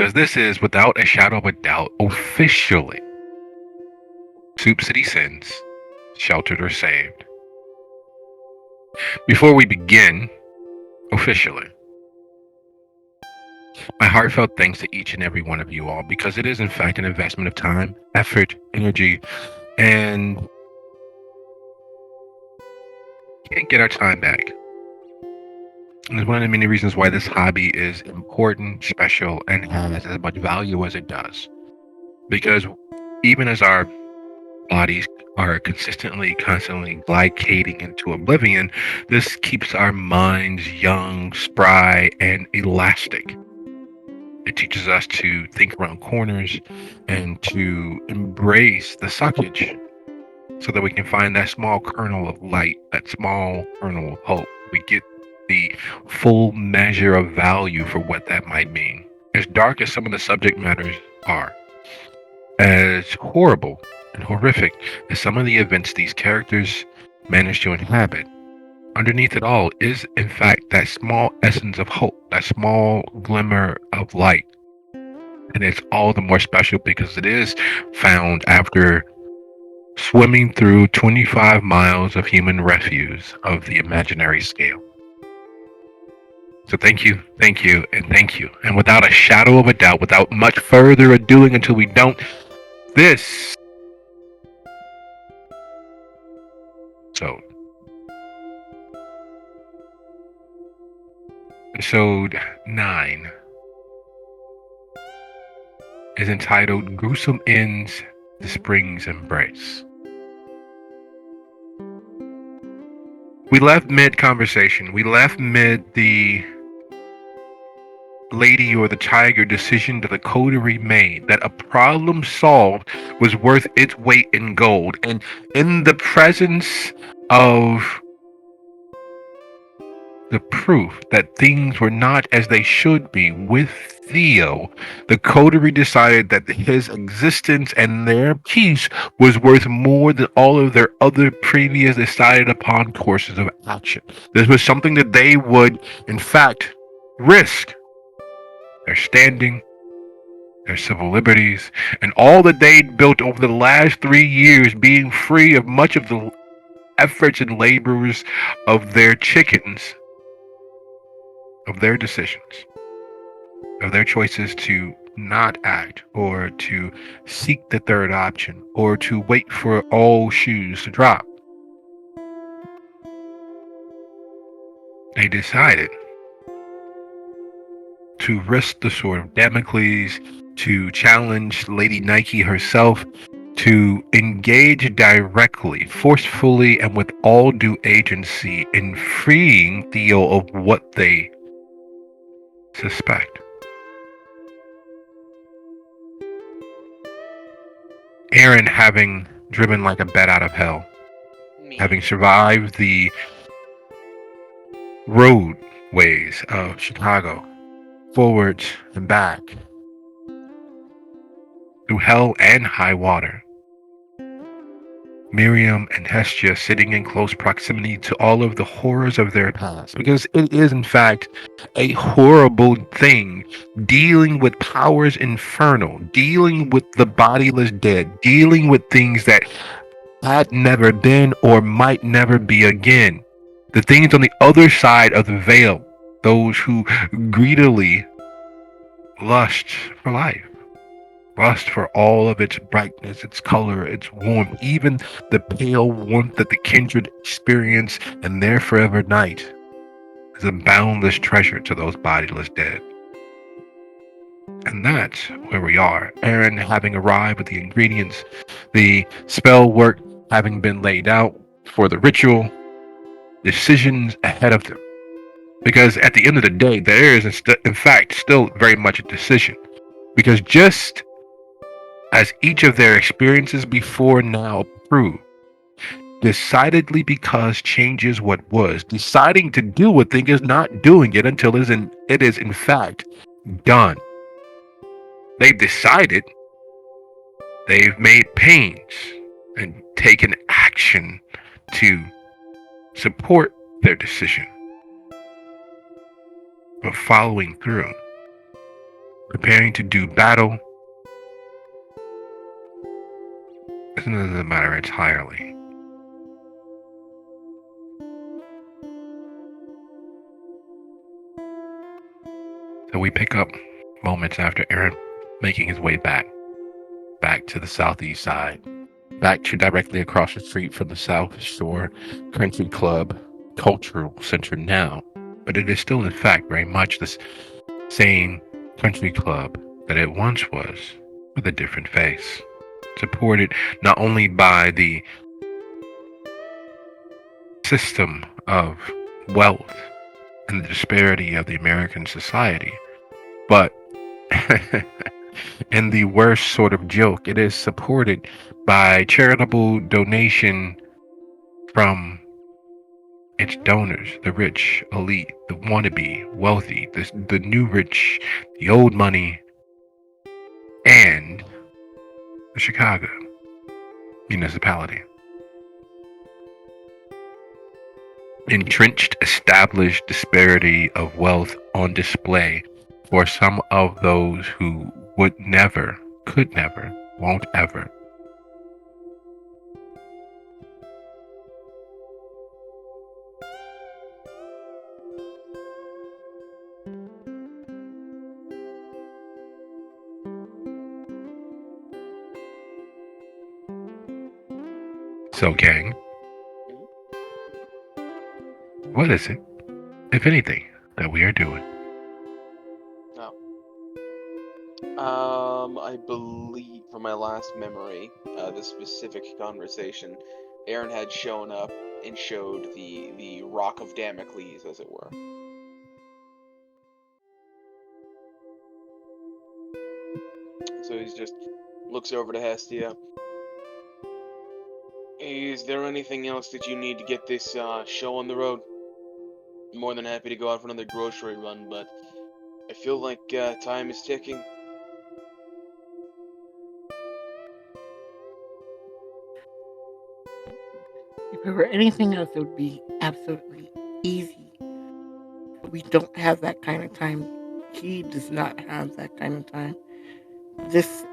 Because this is, without a shadow of a doubt, officially Soup City Sins, Sheltered or Saved. Before we begin, officially, my heartfelt thanks to each and every one of you all, because it is in fact an investment of time, effort, energy, and can't get our time back. And it's one of the many reasons why this hobby is important, special, and has as much value as it does. Because even as our bodies are constantly, constantly glycating into oblivion, this keeps our minds young, spry, and elastic. It teaches us to think around corners and to embrace the suckage so that we can find that small kernel of light, that small kernel of hope. We get the full measure of value for what that might mean. As dark as some of the subject matters are, as horrible and horrific as some of the events these characters manage to inhabit, underneath it all is, in fact, that small essence of hope, that small glimmer of light. And it's all the more special because it is found after swimming through 25 miles of human refuse of the imaginary scale. So thank you, and thank you. And without a shadow of a doubt, without much further ado until we don't, this episode 9 is entitled Gruesome Ends the Spring's Embrace. We left mid-conversation. We left mid the lady or the tiger decision that the coterie made, that a problem solved was worth its weight in gold. And in the presence of the proof that things were not as they should be with Theo, the coterie decided that his existence and their peace was worth more than all of their other previous decided upon courses of action. This was something that they would, in fact, risk their standing, their civil liberties, and all that they'd built over the last 3 years, being free of much of the efforts and labors of their chickens, of their decisions, of their choices to not act, or to seek the third option, or to wait for all shoes to drop. They decided to risk the sword of Damocles, to challenge Lady Nike herself, to engage directly, forcefully, and with all due agency in freeing Theo of what they suspect. Aaron, having driven like a bat out of hell, having survived the roadways of Chicago, forwards and back, through hell and high water. Miriam and Hestia sitting in close proximity to all of the horrors of their past, because it is in fact a horrible thing, dealing with powers infernal, dealing with the bodiless dead, dealing with things that had never been or might never be again. The things on the other side of the veil, those who greedily lust for life, lust for all of its brightness, its color, its warmth, even the pale warmth that the kindred experience in their forever night, is a boundless treasure to those bodiless dead. And that's where we are. Aaron having arrived with the ingredients, the spell work having been laid out for the ritual, decisions ahead of them. Because at the end of the day, there is in fact still very much a decision. Because just as each of their experiences before now prove, decidedly because change is what was, deciding to do a thing is not doing it until it is in fact done. They've decided, they've made pains and taken action to support their decision. But following through preparing to do battle is another matter entirely. So we pick up moments after Aaron making his way back to the southeast side, back to directly across the street from the South Shore Country Club cultural center now. But it is still, in fact, very much the same country club that it once was, with a different face. Supported not only by the system of wealth and the disparity of the American society, but in the worst sort of joke, it is supported by charitable donation from its donors, the rich, elite, the wannabe, wealthy, the new rich, the old money, and the Chicago municipality. Entrenched, established disparity of wealth on display for some of those who would never, could never, won't ever. So, gang, what is it, if anything, that we are doing? I believe from my last memory, this specific conversation, Aaron had shown up and showed the Rock of Damocles, as it were. So he's just looks over to Hestia. Is there anything else that you need to get this show on the road? I'm more than happy to go out for another grocery run, but I feel like time is ticking. If there were anything else, it would be absolutely easy. But we don't have that kind of time. He does not have that kind of time. This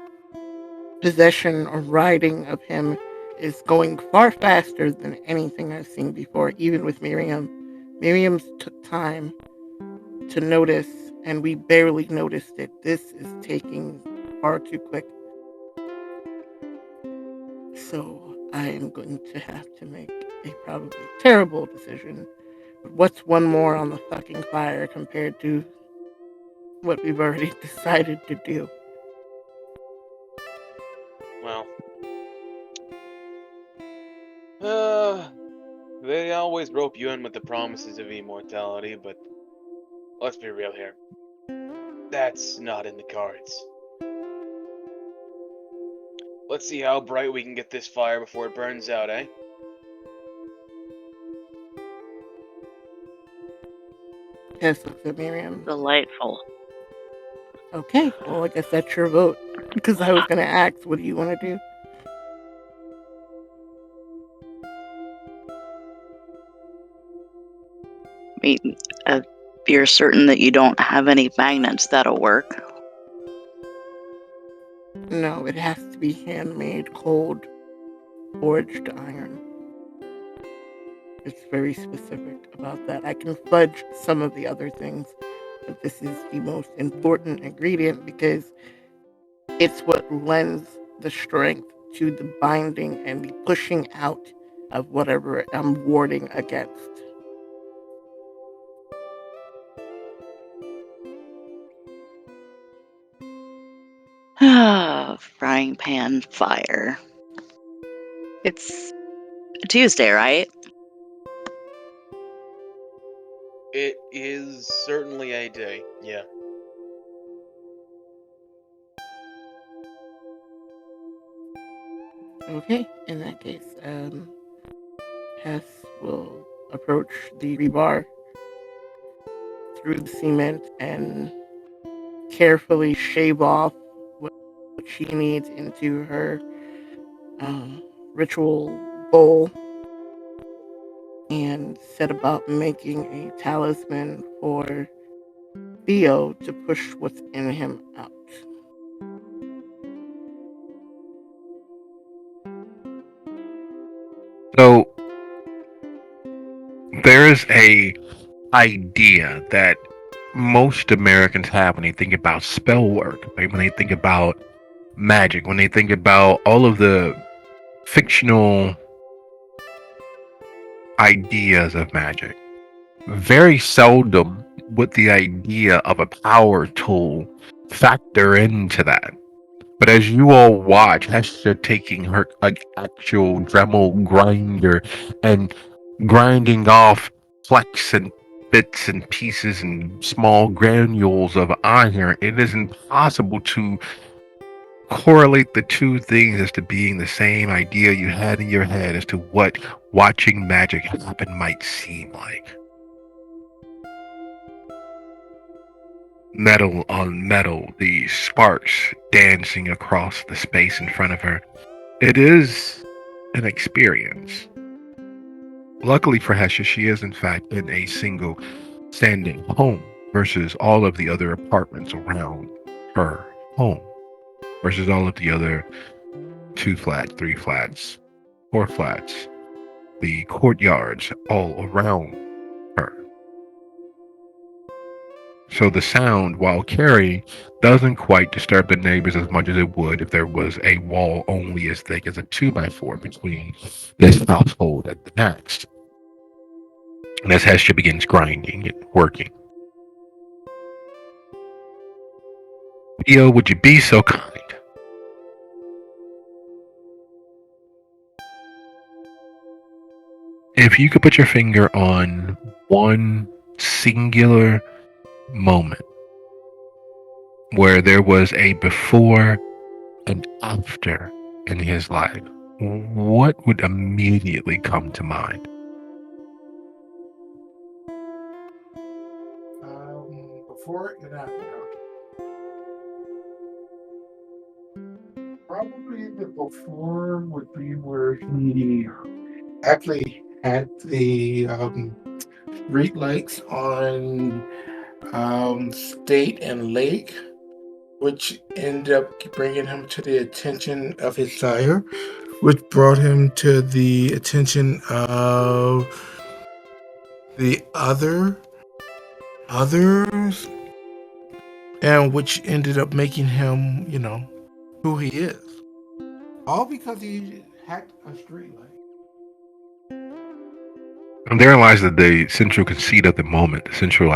possession or riding of him is going far faster than anything I've seen before, even with Miriam. Miriam's took time to notice, and we barely noticed it. This is taking far too quick. So I am going to have to make a probably terrible decision. But what's one more on the fucking fire compared to what we've already decided to do? Well, they always rope you in with the promises of immortality, but let's be real here. That's not in the cards. Let's see how bright we can get this fire before it burns out, eh? Yes, looks at Miriam. Delightful. Okay, well, I guess that's your vote. Because I was going to ask, what do you want to do? I mean, if you're certain that you don't have any magnets, that'll work. No, it has to be handmade, cold, forged iron. It's very specific about that. I can fudge some of the other things, but this is the most important ingredient because it's what lends the strength to the binding and the pushing out of whatever I'm warding against. Frying pan fire. It's Tuesday, right? It is certainly a day, yeah. Okay, in that case, Hess will approach the rebar through the cement and carefully shave off what she needs into her ritual bowl and set about making a talisman for Theo to push what's in him out. So there is a idea that most Americans have when they think about spell work, right? When they think about magic, when they think about all of the fictional ideas of magic. Very seldom would the idea of a power tool factor into that. But as you all watch Hester taking her like actual Dremel grinder and grinding off flecks and bits and pieces and small granules of iron, it is impossible to correlate the two things as to being the same idea you had in your head as to what watching magic happen might seem like. Metal on metal, the sparks dancing across the space in front of her. It is an experience. Luckily for Hesha, she is in fact in a single standing home versus all of the other apartments around her home, versus all of the other 2 flats, 3 flats, 4 flats, the courtyards all around her. So the sound, while carrying, doesn't quite disturb the neighbors as much as it would if there was a wall only as thick as a 2x4 between this household and the next. And as Hestia begins grinding and working. Theo, would you be so kind? If you could put your finger on one singular moment where there was a before and after in his life, what would immediately come to mind? Before and after. Probably the before would be where he actually had the street lights on State and Lake, which ended up bringing him to the attention of his sire, which brought him to the attention of the others, and which ended up making him, who he is. All because he hacked a street light. And therein lies the central conceit of the moment, the central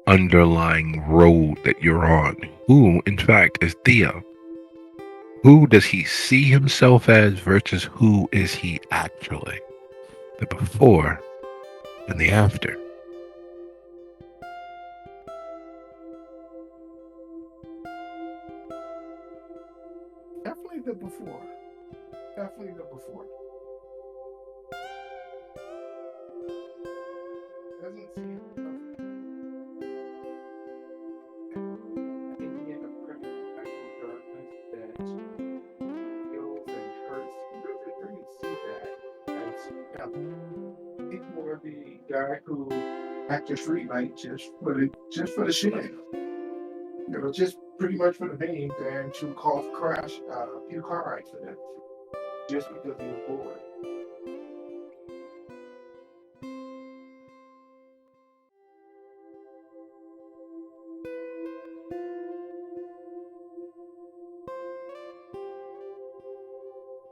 underlying road that you're on. Who, in fact, is Theo? Who does he see himself as versus who is he actually? The before and the after. Definitely the before. Definitely the before. Doesn't seem in a pretty darkness that kills and hurts. You really see that as he's more the guy who hacked the street light just for the shit. Just pretty much for the name and to cause car accidents just because he was bored.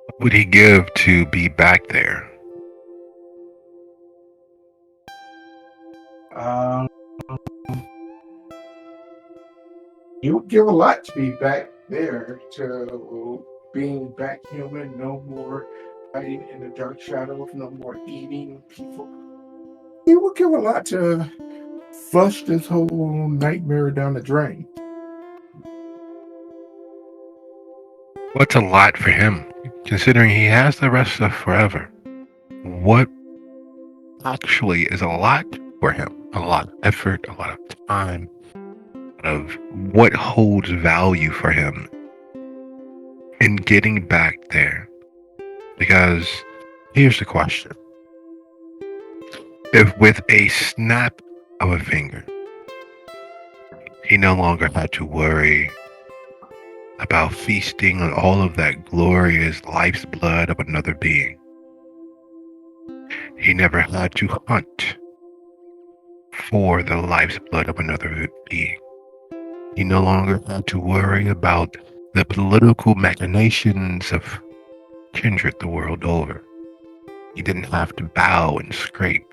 What would he give to be back there? You would give a lot to be back there, to being back human, no more hiding in the dark shadows, no more eating people. You would give a lot to flush this whole nightmare down the drain. What's a lot for him, considering he has the rest of forever? What actually is a lot for him? A lot of effort, a lot of time, of what holds value for him in getting back there. Because here's the question. If with a snap of a finger, He no longer had to worry about feasting on all of that glorious life's blood of another being. He never had to hunt for the life's blood of another being. He no longer had to worry about the political machinations of kindred the world over. He didn't have to bow and scrape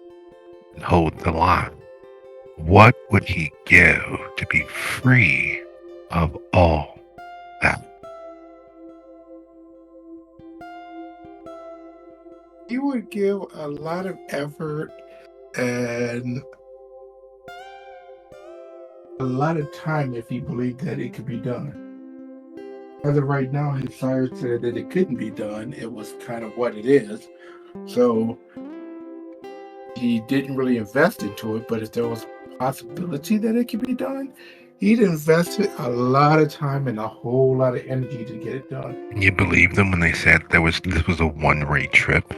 and hold the line. What would he give to be free of all that? He would give a lot of effort and a lot of time if he believed that it could be done. As of right now, his sire said that it couldn't be done. It was kind of what it is. So he didn't really invest into it, but if there was a possibility that it could be done, he'd invested a lot of time and a whole lot of energy to get it done. You believe them when they said this was a one-way trip?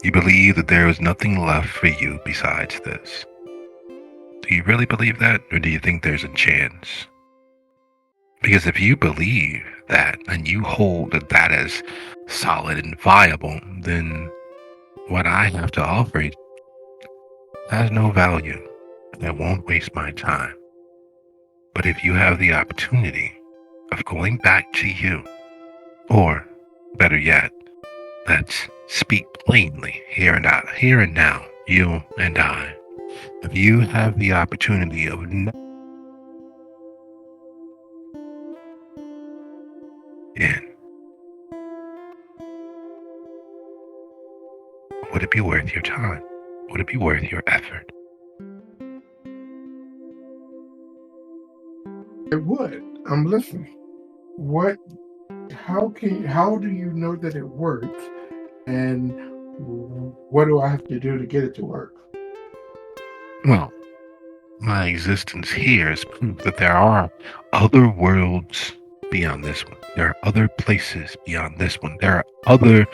You believe that there was nothing left for you besides this? Do you really believe that, or do you think there's a chance? Because if you believe that and you hold that as solid and viable, then what I have to offer has no value. I won't waste my time. But if you have the opportunity of going back to you, or better yet, let's speak plainly here and now, you and I. If you have the opportunity of would it be worth your time? Would it be worth your effort? It would. I'm listening. How do you know that it works? And what do I have to do to get it to work? Well, my existence here is proof that there are other worlds beyond this one. There are other places beyond this one. There are other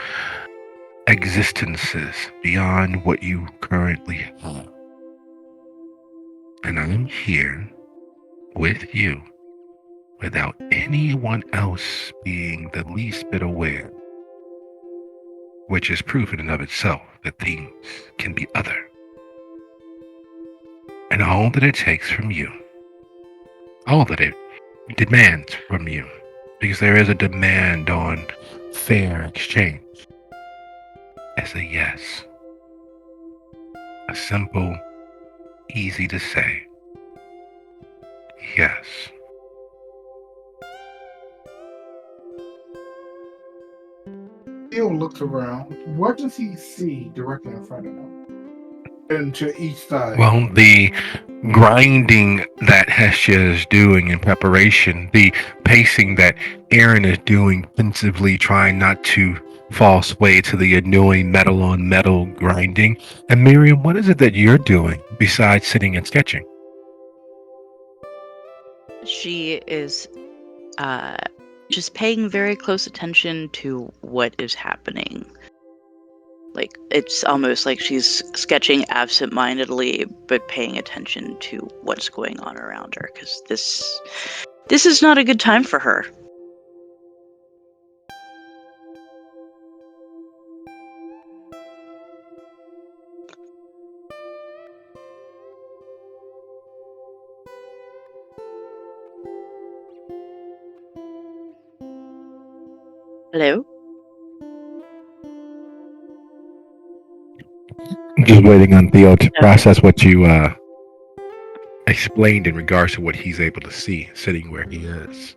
existences beyond what you currently have. And I'm here with you without anyone else being the least bit aware, which is proof in and of itself that things can be other. And all that it takes from you, all that it demands from you, because there is a demand on fair exchange, is a yes. A simple, easy to say yes. Theo looks around. What does he see directly in front of him? And to each side. Well, the grinding that Hestia is doing in preparation, the pacing that Aaron is doing pensively, trying not to fall sway to the annoying metal on metal grinding. And Miriam, what is it that you're doing besides sitting and sketching? She is just paying very close attention to what is happening. Like, it's almost like she's sketching absent-mindedly, but paying attention to what's going on around her, because this is not a good time for her. Hello? Just waiting on Theo to process what you explained in regards to what he's able to see sitting where he is.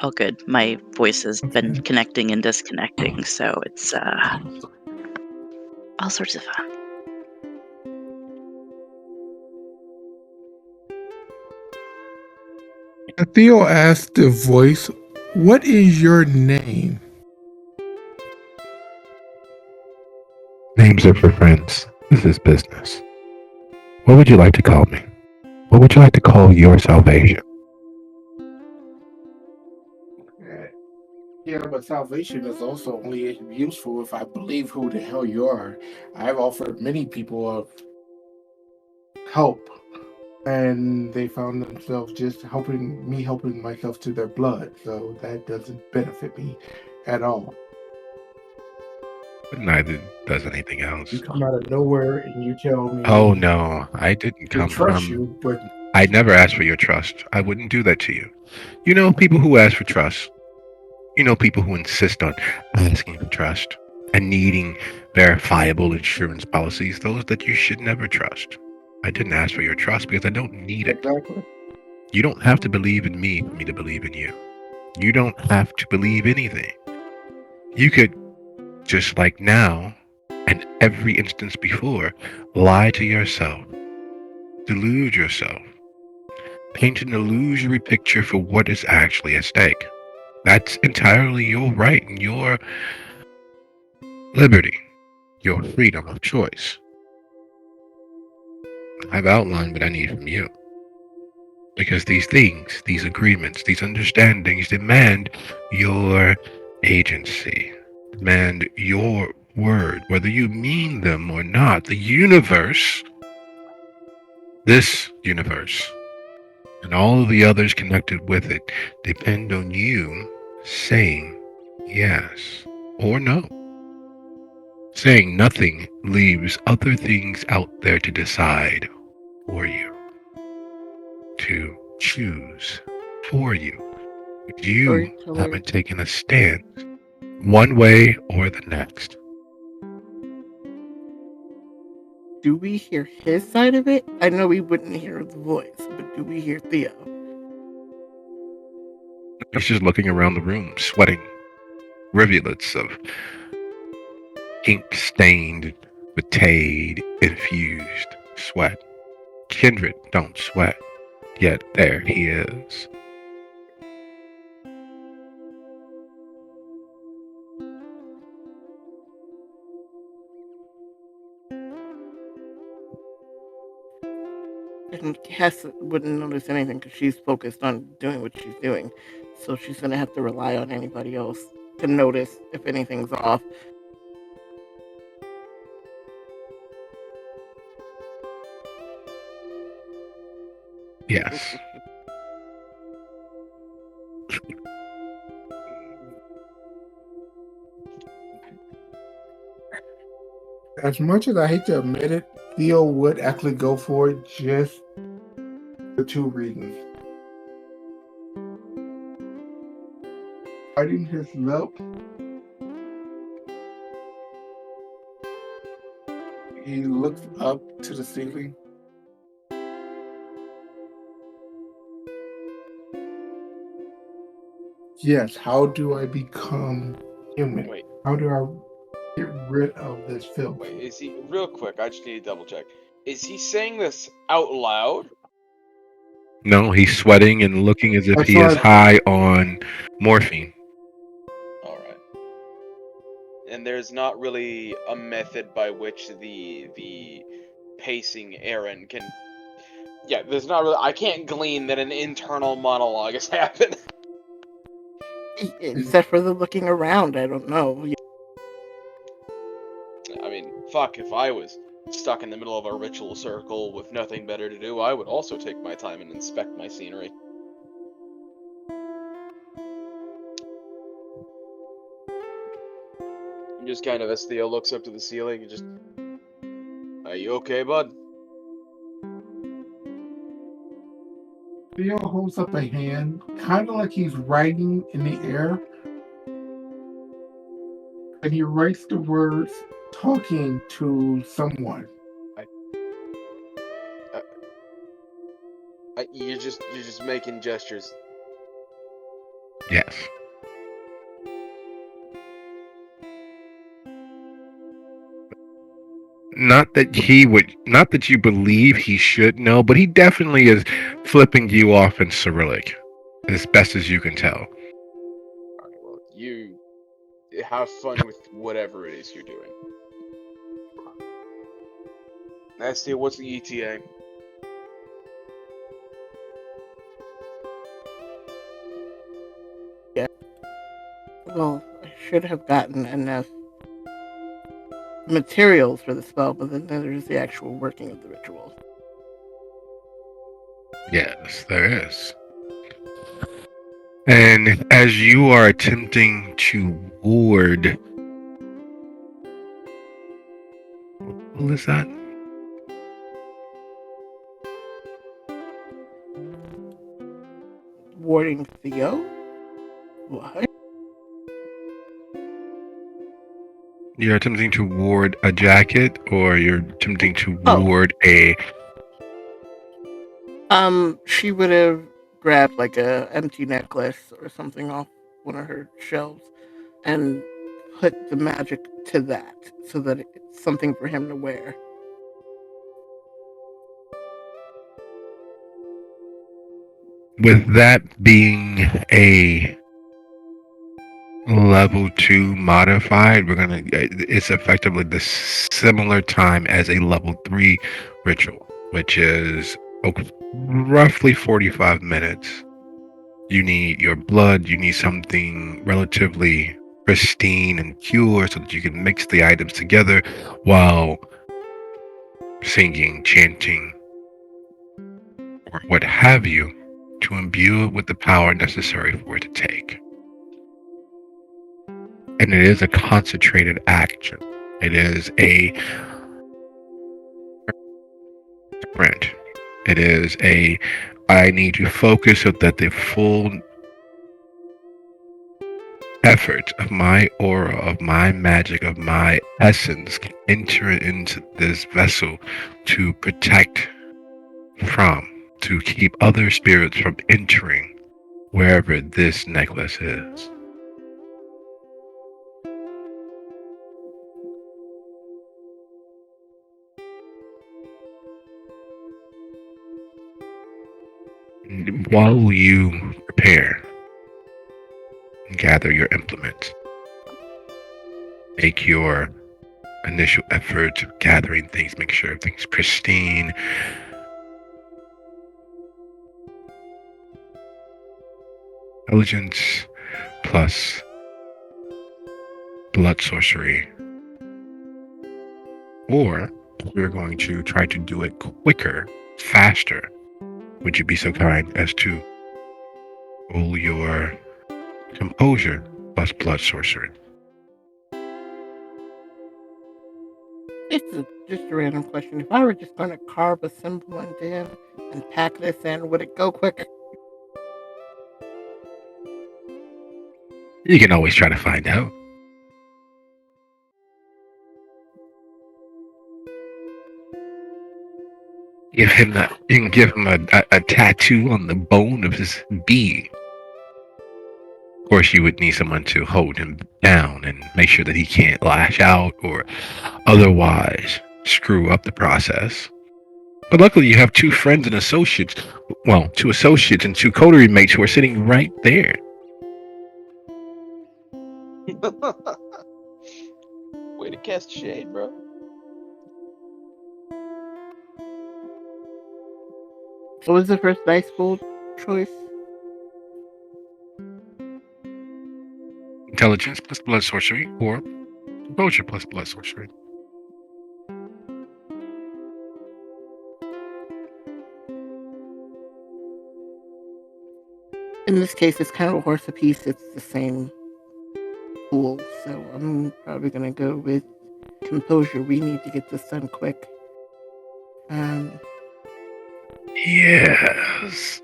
Oh, good. My voice has been connecting and disconnecting, so it's all sorts of fun. Theo asked the voice, "What is your name?" Names are for friends. This is business. What would you like to call me? What would you like to call your salvation? Yeah, but salvation is also only useful if I believe who the hell you are. I've offered many people of help and they found themselves just helping myself to their blood. So that doesn't benefit me at all. But neither does anything You else. come out of nowhere and you tell Oh me no, I didn't to come trust from. you, but I'd never ask for your trust. I wouldn't do that to you. You know, people who ask for trust, you know, people who insist on asking for trust and needing verifiable insurance policies, those that you should never trust. I didn't ask for your trust because I don't need it. exactly. You don't have to believe in me for me to believe in you. You don't have to believe anything. You could, just like now and every instance before, lie to yourself, delude yourself, paint an illusory picture for what is actually at stake. That's entirely your right and your liberty, your freedom of choice. I've outlined what I need from you. Because these things, these agreements, these understandings demand your agency, demand your word, whether you mean them or not. The universe, this universe, and all of the others connected with it depend on you saying yes or no. Saying nothing leaves other things out there to decide for you, to choose for you. But you Storyteller, haven't taken a stand one way or the next. do we hear his side of it? I know we wouldn't hear the voice, but do we hear Theo? He's just looking around the room, sweating rivulets of ink stained, betayed, infused sweat. Kindred don't sweat, yet there he is. And Cass wouldn't notice anything because she's focused on doing what she's doing. So she's going to have to rely on anybody else to notice if anything's off. Yes. As much as I hate to admit it, Theo would actually go for it just for two reasons. Biting his lip, he looks up to the ceiling. Yes, how do I become human? Wait, How do I get rid of this filth? wait, is he, real quick, I just need to double check. Is he saying this out loud? No, he's sweating and looking as if That's he is why high on morphine. Alright. And there's not really a method by which the pacing Aaron can... Yeah, there's not really... I can't glean that an internal monologue has happened. Except for the looking around, I don't know. I mean, fuck, if I was stuck in the middle of a ritual circle with nothing better to do, I would also take my time and inspect my scenery. And just kind of, as Theo looks up to the ceiling, and just... Are you okay, bud? Theo holds up a hand, kind of like he's writing in the air, and he writes the words talking to someone. You're just making gestures. Yes. Not that you believe he should know, but he definitely is flipping you off in Cyrillic, as best as you can tell. Alright, well, you have fun with whatever it is you're doing. Nasty, what's the ETA? Well, I should have gotten enough materials for the spell, but then there's the actual working of the ritual. Yes, there is. And as you are attempting to ward, what is that? Warding Theo? What? You're attempting to ward a jacket, or you're attempting to Oh. ward a. She would have grabbed like a empty necklace or something off one of her shelves and put the magic to that so that it's something for him to wear. With that being a level 2 modified, it's effectively the similar time as a level 3 ritual, which is roughly 45 minutes. You need your blood, you need something relatively pristine and pure so that you can mix the items together while singing, chanting, or what have you, to imbue it with the power necessary for it to take. And it is a concentrated action. It is a sprint. It is a, I need to focus so that the full effort of my aura, of my magic, of my essence can enter into this vessel to protect from, to keep other spirits from entering wherever this necklace is. While you prepare, gather your implements, make your initial effort of gathering things, make sure everything's pristine. Intelligence plus blood sorcery. Or we're going to try to do it quicker, faster. Would you be so kind as to roll your composure plus blood sorcery? Just a random question. If I were just going to carve a symbol into him and pack this in, would it go quicker? You can always try to find out. You can give him a tattoo on the bone of his being. Of course, you would need someone to hold him down and make sure that he can't lash out or otherwise screw up the process. But luckily, you have two friends and associates. Well, two associates and two coterie mates who are sitting right there. Way to cast shade, bro. What was the first dice pool choice? Intelligence plus blood sorcery, or composure plus blood sorcery. In this case, it's kind of a horse apiece. It's the same pool, so I'm probably going to go with composure. We need to get this done quick. Yes.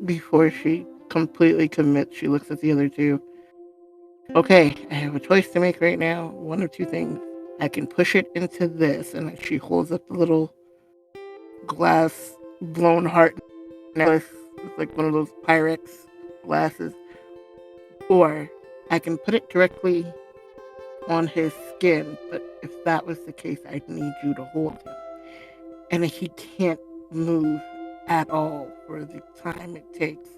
Before she completely commits, she looks at the other two. Okay, I have a choice to make right now. One of two things. I can push it into this, and she holds up the little glass blown heart necklace. It's like one of those Pyrex glasses. Or I can put it directly on his skin, but if that was the case, I'd need you to hold him. And he can't move at all for the time it takes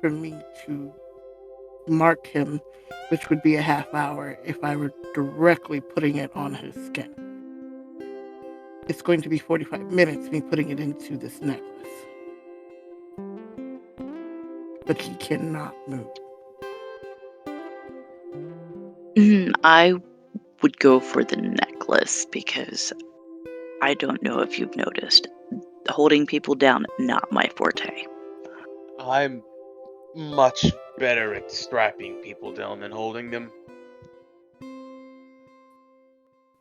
for me to mark him, which would be a half hour if I were directly putting it on his skin. It's going to be 45 minutes me putting it into this necklace. But he cannot move. I would go for the necklace because I don't know if you've noticed. Holding people down, not my forte. I'm much better at strapping people down than holding them.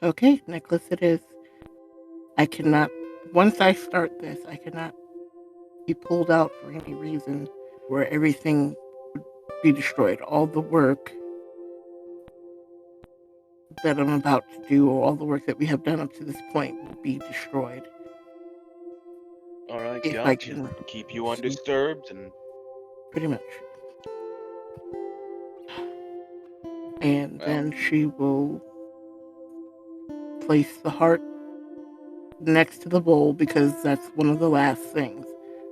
Okay, necklace it is. I cannot, once I start this, I cannot be pulled out for any reason where everything would be destroyed. All the work that I'm about to do, or all the work that we have done up to this point, will be destroyed. Alright, If I gotcha. can Keep you see. undisturbed and Pretty much. And well, then she will place the heart next to the bowl because that's one of the last things.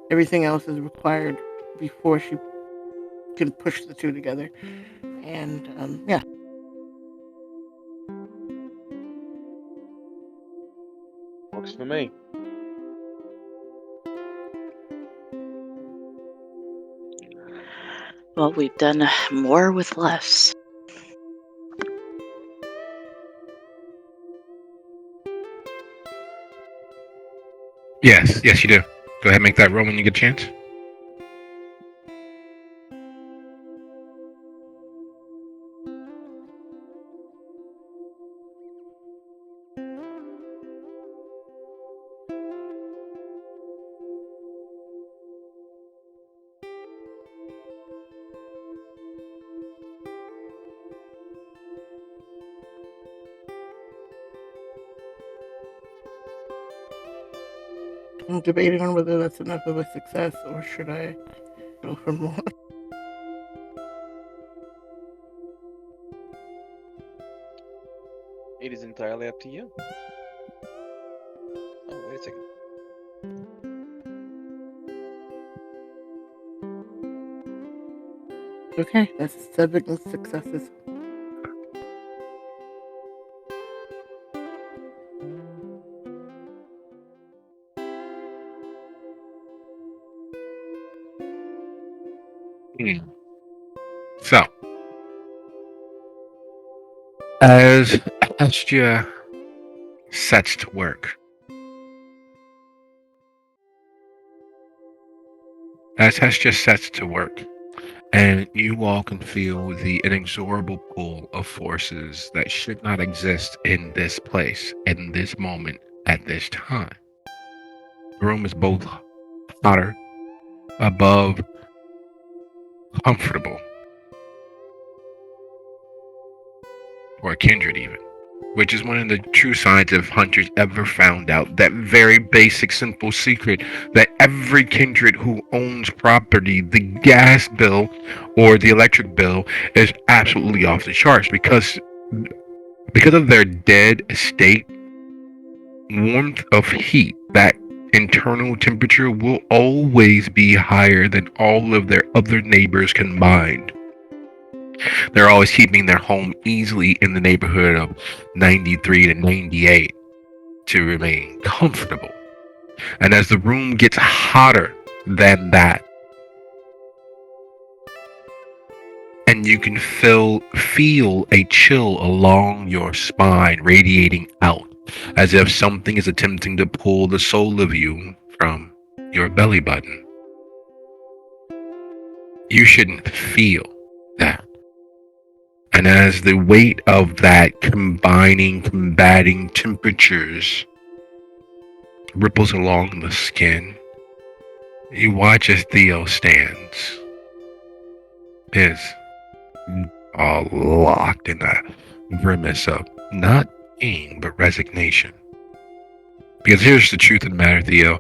Everything else is required before she can push the two together. And yeah. works for me. Well, we've done more with less. Yes, you do. Go ahead and make that roll when you get a chance. I'm debating on whether that's enough of a success or should I go for more. It is entirely up to you. Oh, wait a second. Okay, that's 7 successes. So, as Hestia sets to work, and you all can feel the inexorable pull of forces that should not exist in this place, in this moment, at this time. The room is both hotter, above, comfortable, or kindred even, which is one of the true signs of hunters ever found out. That very basic, simple secret that every kindred who owns property, the gas bill or the electric bill is absolutely off the charts because of their dead state, warmth of heat, that internal temperature will always be higher than all of their other neighbors combined. They're always keeping their home easily in the neighborhood of 93 to 98 to remain comfortable. And as the room gets hotter than that, and you can feel a chill along your spine radiating out, as if something is attempting to pull the soul of you from your belly button. You shouldn't feel that. And as the weight of that combating temperatures ripples along the skin, you watch as Theo stands, his jaw locked in a grimace of not pain but resignation. Because here's the truth of the matter, Theo.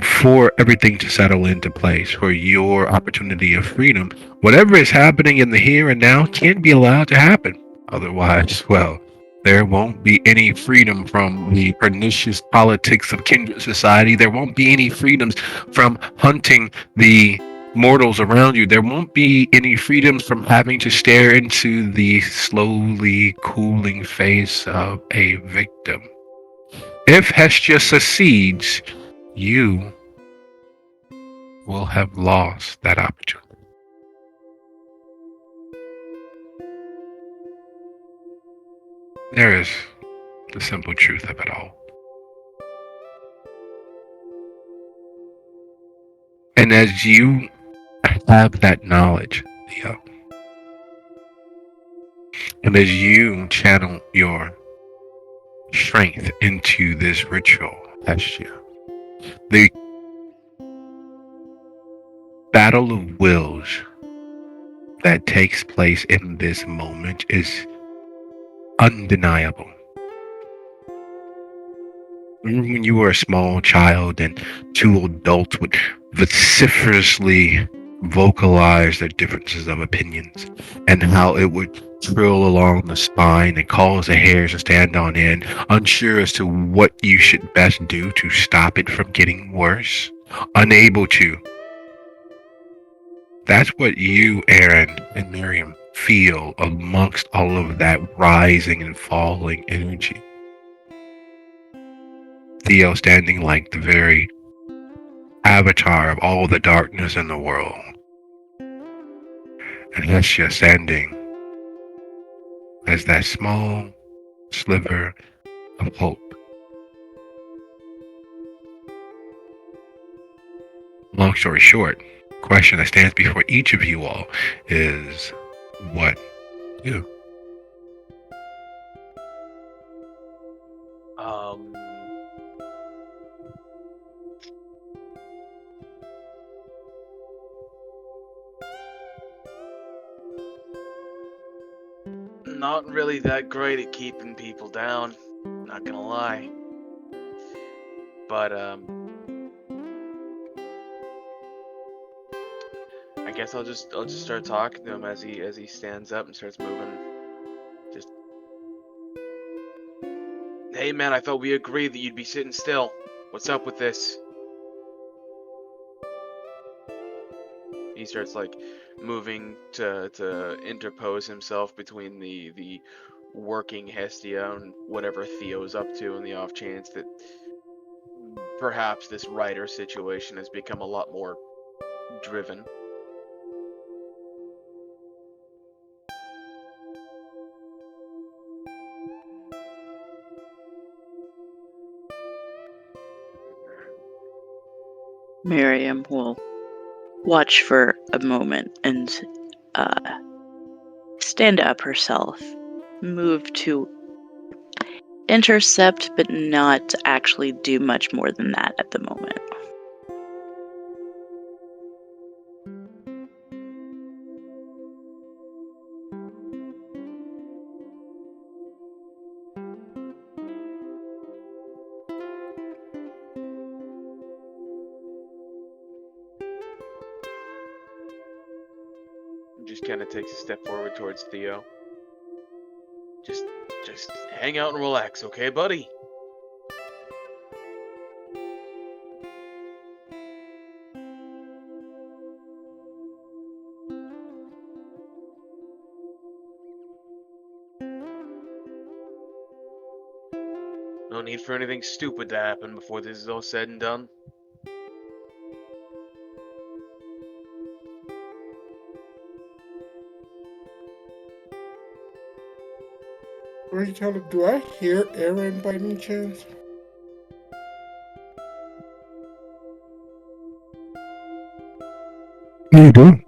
For everything to settle into place, for your opportunity of freedom, whatever is happening in the here and now can't be allowed to happen. Otherwise, well, there won't be any freedom from the pernicious politics of kindred society. There won't be any freedoms from hunting the mortals around you. There won't be any freedoms from having to stare into the slowly cooling face of a victim. If Hestia succeeds, you will have lost that opportunity. There is the simple truth of it all. And as you have that knowledge, Theo, and as you channel your strength into this ritual, Hestia, the battle of wills that takes place in this moment is undeniable. Remember when you were a small child and two adults would vociferously vocalize their differences of opinions and how it would trill along the spine and cause the hairs to stand on end, unsure as to what you should best do to stop it from getting worse, unable to. That's what you, Aaron, and Miriam feel amongst all of that rising and falling energy. Theo standing like the very avatar of all the darkness in the world. And Hestia standing as that small sliver of hope. Long story short, the question that stands before each of you all is what do? Not really that great at keeping people down, not gonna lie. But I guess I'll just start talking to him as he stands up and starts moving. Just, hey man, I thought we agreed that you'd be sitting still. What's up with this? He starts like moving to interpose himself between the working Hestia and whatever Theo's up to, in the off chance that perhaps this writer situation has become a lot more driven. Miriam will watch for a moment and stand up herself, move to intercept, but not actually do much more than that at the moment. Just kind of takes a step forward towards Theo. Just hang out and relax, okay, buddy? No need for anything stupid to happen before this is all said and done. Do I hear Aaron by any chance? What are you doing?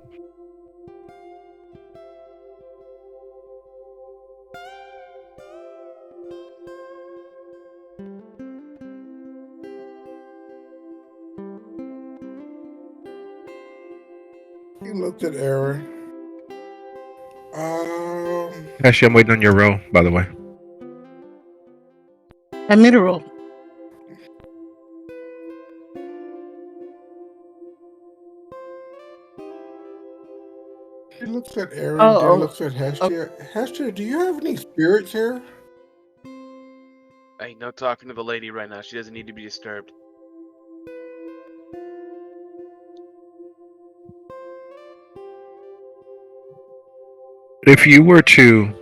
He looked at Aaron. Actually, I'm waiting on your roll, by the way. I made a roll. He looks at Aaron, Oh, then looks at Hestia. Hestia, do you have any spirits here? Hey, no talking to the lady right now. She doesn't need to be disturbed. If you were to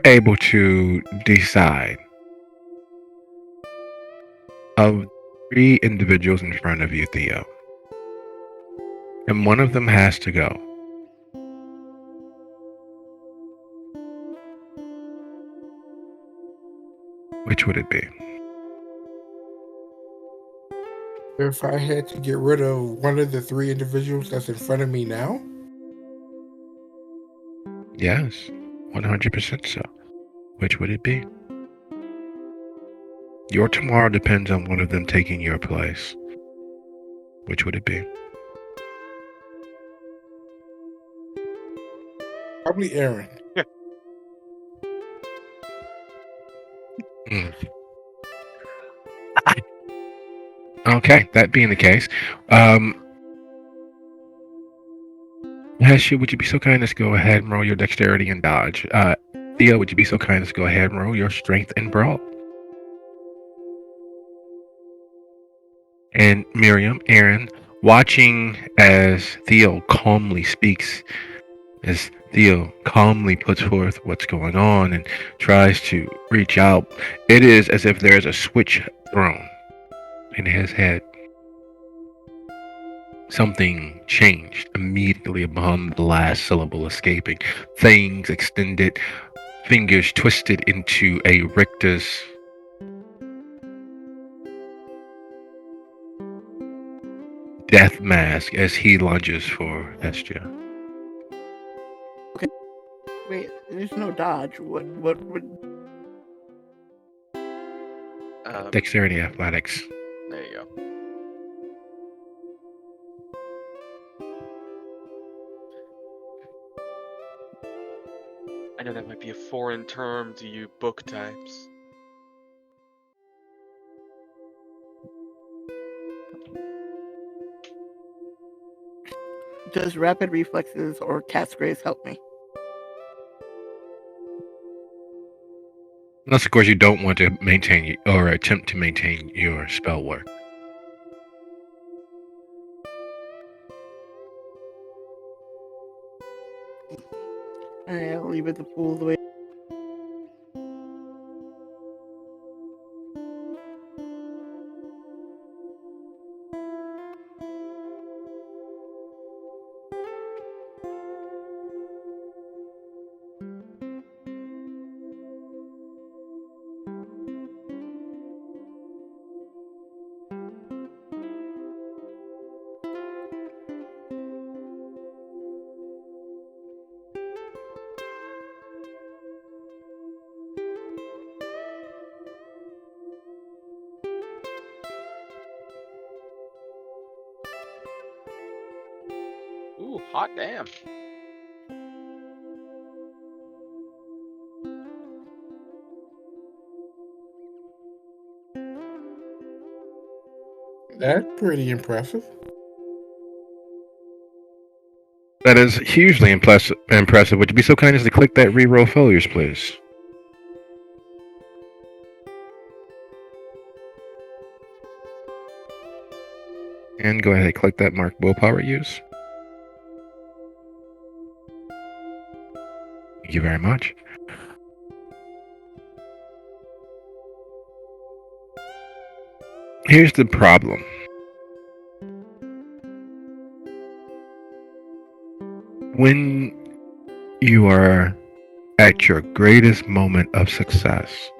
able to decide of 3 individuals in front of you, Theo, and one of them has to go, which would it be? If I had to get rid of one of the three individuals that's in front of me now, Yes, 100% so. Which would it be? Your tomorrow depends on one of them taking your place. Which would it be? probably Aaron. Hmm. Okay, that being the case, Heshu, would you be so kind as to go ahead and roll your dexterity and dodge? Theo, would you be so kind as to go ahead and roll your strength and brawl? And Miriam, Aaron, watching as Theo calmly speaks, as Theo calmly puts forth what's going on and tries to reach out, it is as if there is a switch thrown in his head. Something changed immediately upon the last syllable escaping. Fangs extended, fingers twisted into a rictus. Death mask as he lunges for Hestia. Wait, there's no dodge. What would... Dexterity athletics. There you go. I know that might be a foreign term to you book types. Does rapid reflexes or cat's grace help me? Unless, of course, you don't want to maintain or attempt to maintain your spell work. I'll leave it the pool the way. Ooh, hot damn. That's pretty impressive. That is hugely impressive. Would you be so kind as to click that reroll failures, please? And go ahead and click that mark willpower use. Thank you very much. Here's the problem. When you are at your greatest moment of success,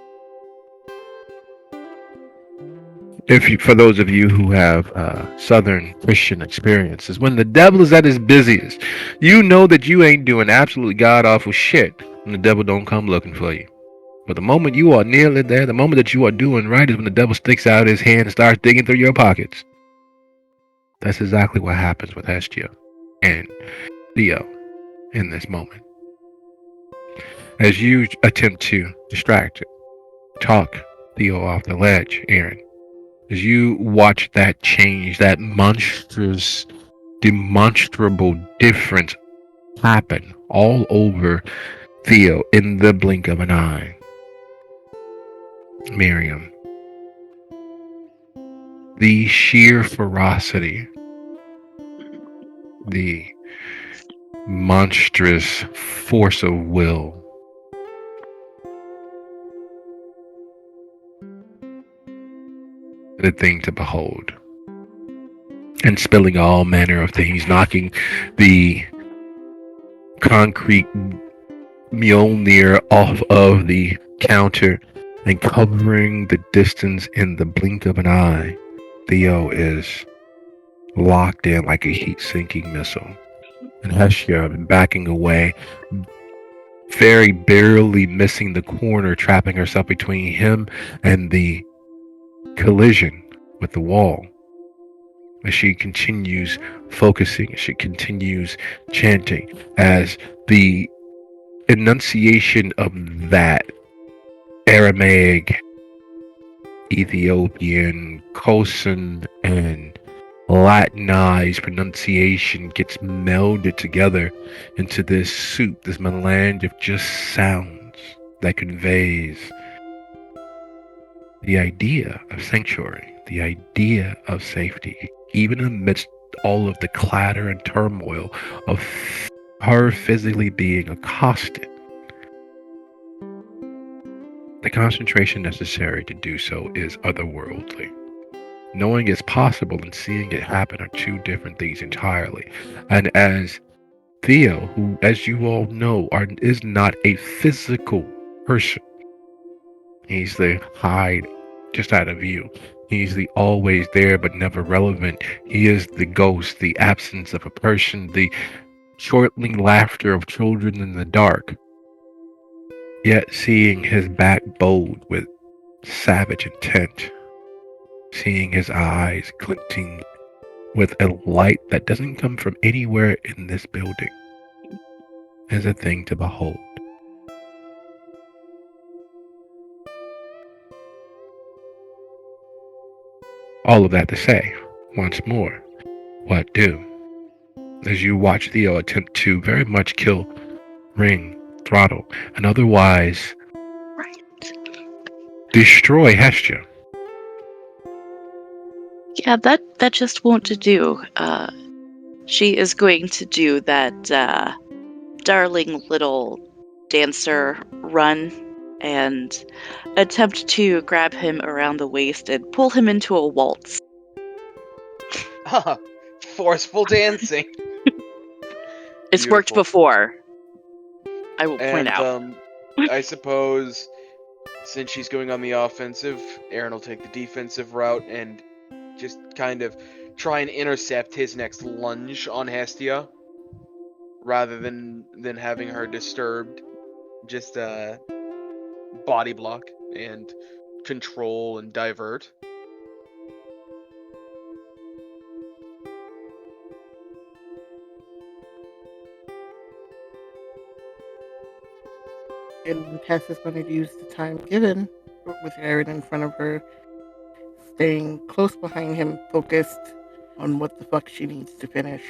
for those of you who have Southern Christian experiences, when the devil is at his busiest, you know that you ain't doing absolutely god awful shit when the devil don't come looking for you. But the moment you are nearly there, the moment that you are doing right is when the devil sticks out his hand and starts digging through your pockets. That's exactly what happens with Hestia and Theo in this moment. As you attempt to distract it, talk Theo off the ledge, Aaron, as you watch that change, that monstrous, demonstrable difference happen all over Theo in the blink of an eye. Miriam, the sheer ferocity, the monstrous force of will, the thing to behold. And spilling all manner of things, knocking the concrete Mjolnir off of the counter and covering the distance in the blink of an eye. Theo is locked in like a heat-sinking missile. And Hestia backing away, very barely missing the corner, trapping herself between him and the collision with the wall. As she continues focusing, she continues chanting, as the enunciation of that Aramaic, Ethiopian, Khoisan, and Latinized pronunciation gets melded together into this soup, this melange of just sounds that conveys the idea of sanctuary, the idea of safety, even amidst all of the clatter and turmoil of her physically being accosted. The concentration necessary to do so is otherworldly. Knowing it's possible and seeing it happen are two different things entirely. And as Theo, who, as you all know, is not a physical person, he's the hide just out of view. He's the always there but never relevant. He is the ghost, the absence of a person, the chortling laughter of children in the dark. Yet seeing his back bowed with savage intent, seeing his eyes glinting with a light that doesn't come from anywhere in this building, is a thing to behold. All of that to say, once more, what do? As you watch Theo attempt to very much kill, ring, throttle, and otherwise Right. destroy Hestia. Yeah, that just won't do. She is going to do that darling little dancer run and attempt to grab him around the waist and pull him into a waltz. Forceful dancing. It's worked Beautiful. before. I will point And out. I suppose since she's going on the offensive, Aaron will take the defensive route and just kind of try and intercept his next lunge on Hestia, rather than having her disturbed. Just body block and control and divert. And Tess is going to use the time given with Aaron in front of her, staying close behind him, focused on what the fuck she needs to finish.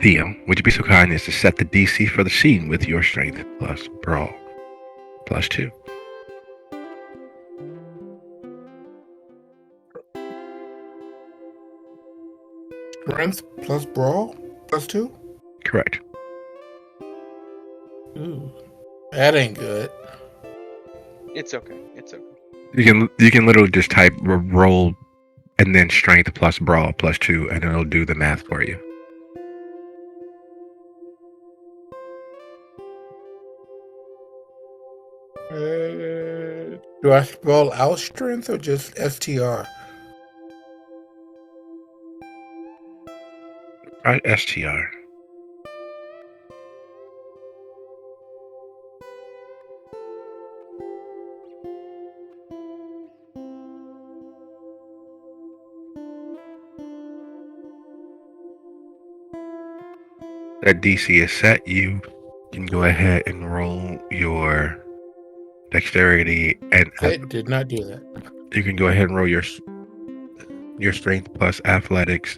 Theo, would you be so kind as to set the DC for the scene with your strength plus brawl plus 2? Strength plus brawl plus 2? Correct. Ooh, that ain't good. It's okay. It's okay. You can literally just type roll and then strength plus brawl plus 2, and it'll do the math for you. Do I spell out strength or just STR? Right, STR. That DC is set. You can go ahead and roll your dexterity, and It did not do that. you can go ahead and roll your strength plus athletics.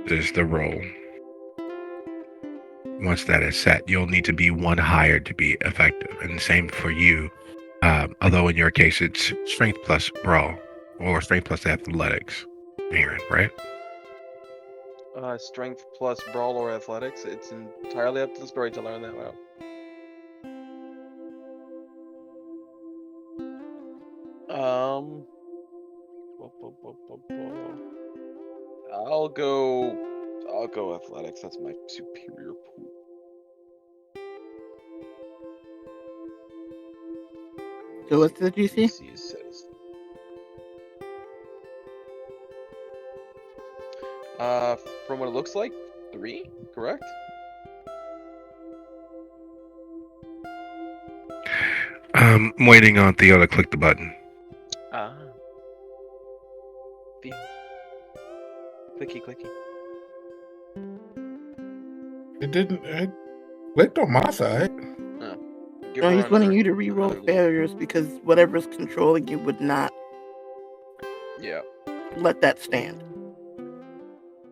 Is the roll. Once that is set, you'll need to be one higher to be effective, and the same for you. Although in your case, it's strength plus brawl or strength plus athletics, Aaron, right? Strength plus brawl or athletics. It's entirely up to the storyteller on that route. I'll go. I'll go athletics. That's my superior pool. So what's the DC? DC says. From what it looks like, 3, correct? I'm waiting on Theo to click the button. Ah. The clicky clicky. It didn't. It clicked on my side. Give No, her he's wanting another- you to re-roll another- failures because whatever's controlling you would not Yeah. let that stand.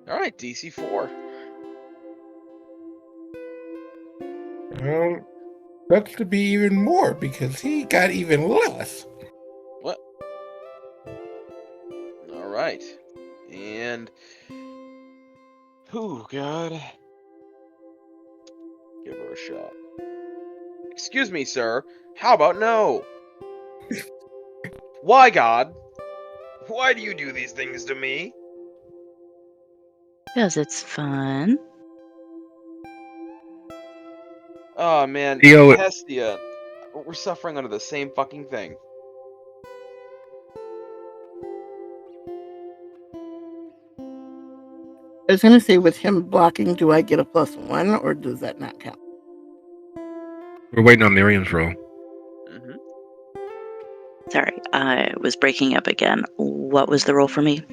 All right, DC 4. Well, that's to be even more because he got even less. What? All right, and oh god, give her a shot. Excuse me, sir. How about no? Why, God? Why do you do these things to me? Because it's fun. Oh man, Theo- Hestia, we're suffering under the same fucking thing. I was gonna say, with him blocking, do I get a +1 or does that not count? We're waiting on Miriam's roll. Mm-hmm. Sorry, I was breaking up again. What was the roll for me?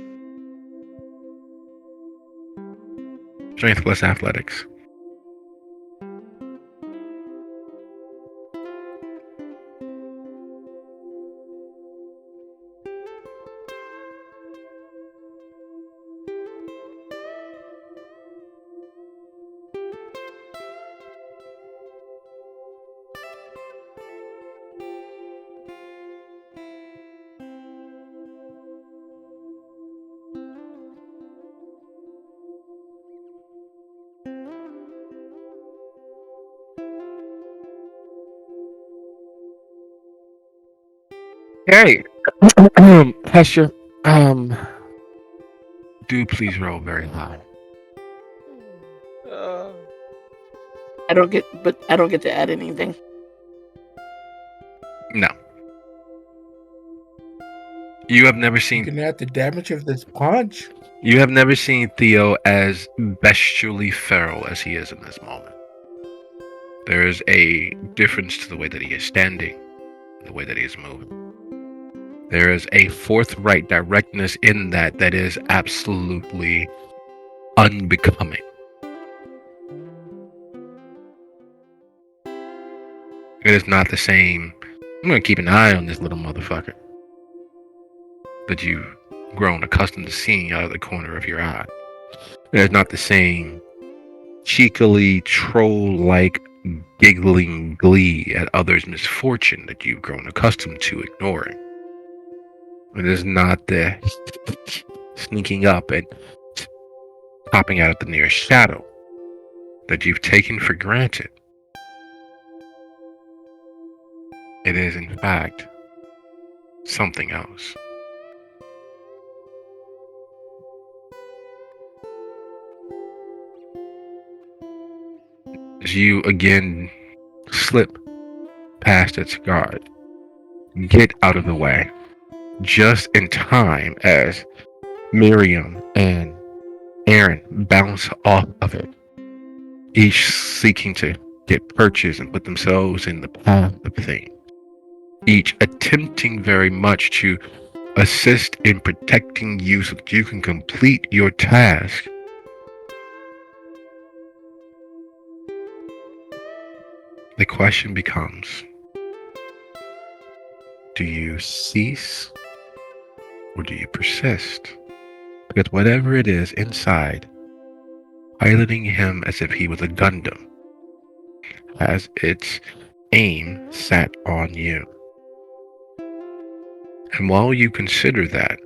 Strength plus athletics. Hey, Hestia, do please roll very high. I don't get to add anything. No. You have never You seen can add the damage of this punch. You have never seen Theo as bestially feral as he is in this moment. There is a difference to the way that he is standing, the way that he is moving. There is a forthright directness in that that is absolutely unbecoming. It is not the same. I'm going to keep an eye on this little motherfucker that you've grown accustomed to seeing out of the corner of your eye. It is not the same cheekily, troll-like, giggling glee at others' misfortune that you've grown accustomed to ignoring. It is not the sneaking up and popping out at the nearest shadow that you've taken for granted. It is, in fact, something else. As you again slip past its guard, get out of the way, just in time as Miriam and Aaron bounce off of it, each seeking to get purchase and put themselves in the path of things, each attempting very much to assist in protecting you so that you can complete your task. The question becomes, do you cease or do you persist? Because whatever it is inside, piloting him as if he was a Gundam, has its aim set on you. And while you consider that,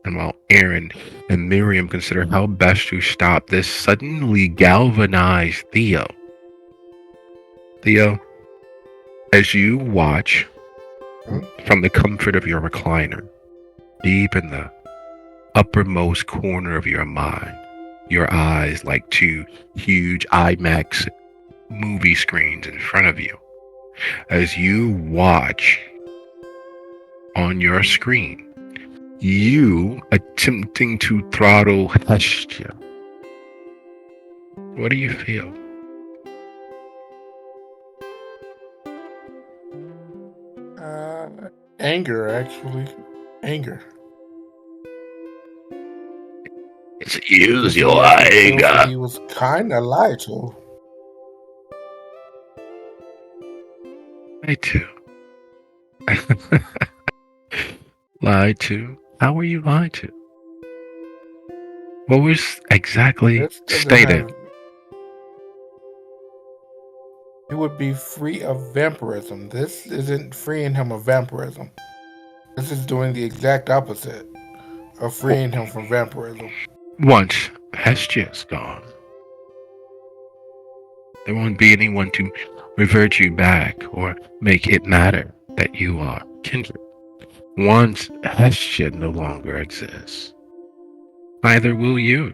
and while Aaron and Miriam consider how best to stop this suddenly galvanized Theo, as you watch from the comfort of your recliner, deep in the uppermost corner of your mind, your eyes like two huge IMAX movie screens in front of you as you watch on your screen you attempting to throttle Hestia. What do you feel? Anger, actually. Anger. Excuse He your feels that anger. he was kind of lied to. Lied to. Lied to? How were you lied to? What was exactly This doesn't stated? have. He would be free of vampirism. This isn't freeing him of vampirism. This is doing the exact opposite of freeing him from vampirism. Once Hestia's gone, there won't be anyone to revert you back or make it matter that you are kindred. Once Hestia no longer exists, neither will you.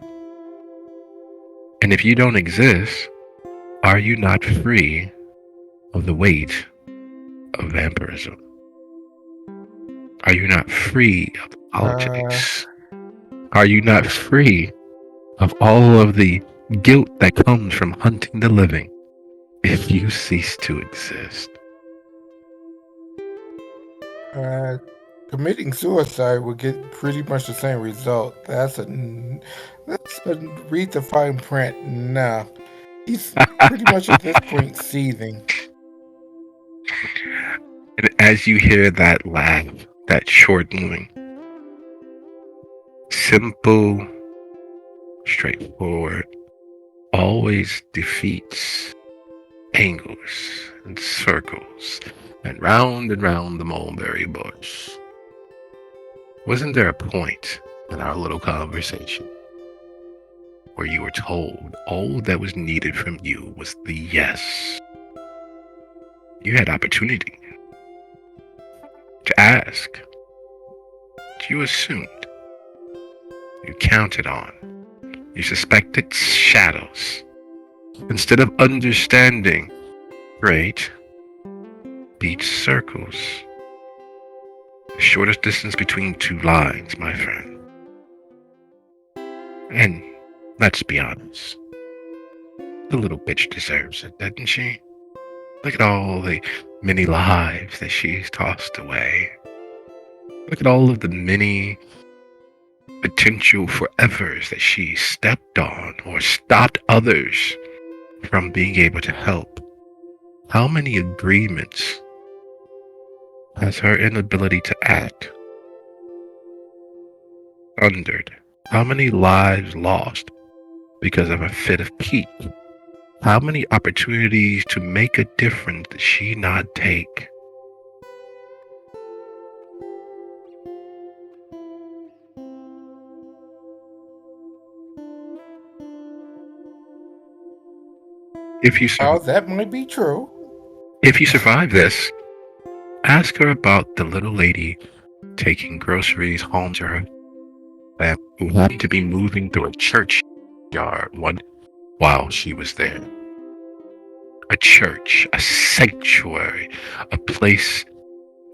And if you don't exist, are you not free of the weight of vampirism? Are you not free of politics? Are you not free of all of the guilt that comes from hunting the living if you cease to exist? Committing suicide would get pretty much the same result. That's a read the fine print. Nah, he's pretty much at this point seething. And as you hear that laugh, that short moving, simple, straightforward, always defeats angles and circles and round the mulberry bush. Wasn't there a point in our little conversation where you were told all that was needed from you was the yes? You had opportunity to ask. You assumed. You counted on. You suspected shadows. Instead of understanding, great, beats circles. The shortest distance between two lines, my friend. And let's be honest, the little bitch deserves it, doesn't she? Look at all the many lives that she's tossed away. Look at all of the many potential forevers that she stepped on or stopped others from being able to help. How many agreements has her inability to act thundered? How many lives lost because of a fit of pique? How many opportunities to make a difference did she not take? If you That might be true. If you survive this, ask her about the little lady taking groceries home to her family who happened to be moving through a churchyard while she was there. A church, a sanctuary, a place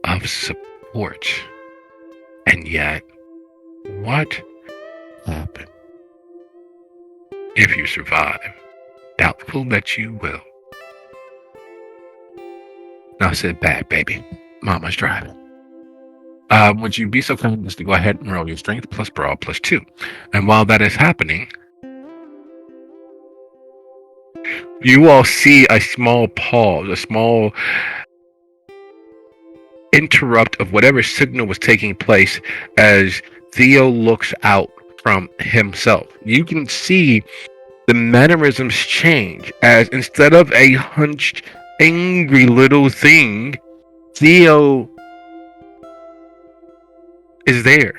of support. And yet, what happened? If you survive, doubtful that you will. Now sit back, baby. Mama's driving. Would you be so kind as to go ahead and roll your strength plus brawl plus 2? And while that is happening, you all see a small pause, a small interrupt of whatever signal was taking place as Theo looks out from himself. You can see the mannerisms change as instead of a hunched, angry little thing, Theo is there.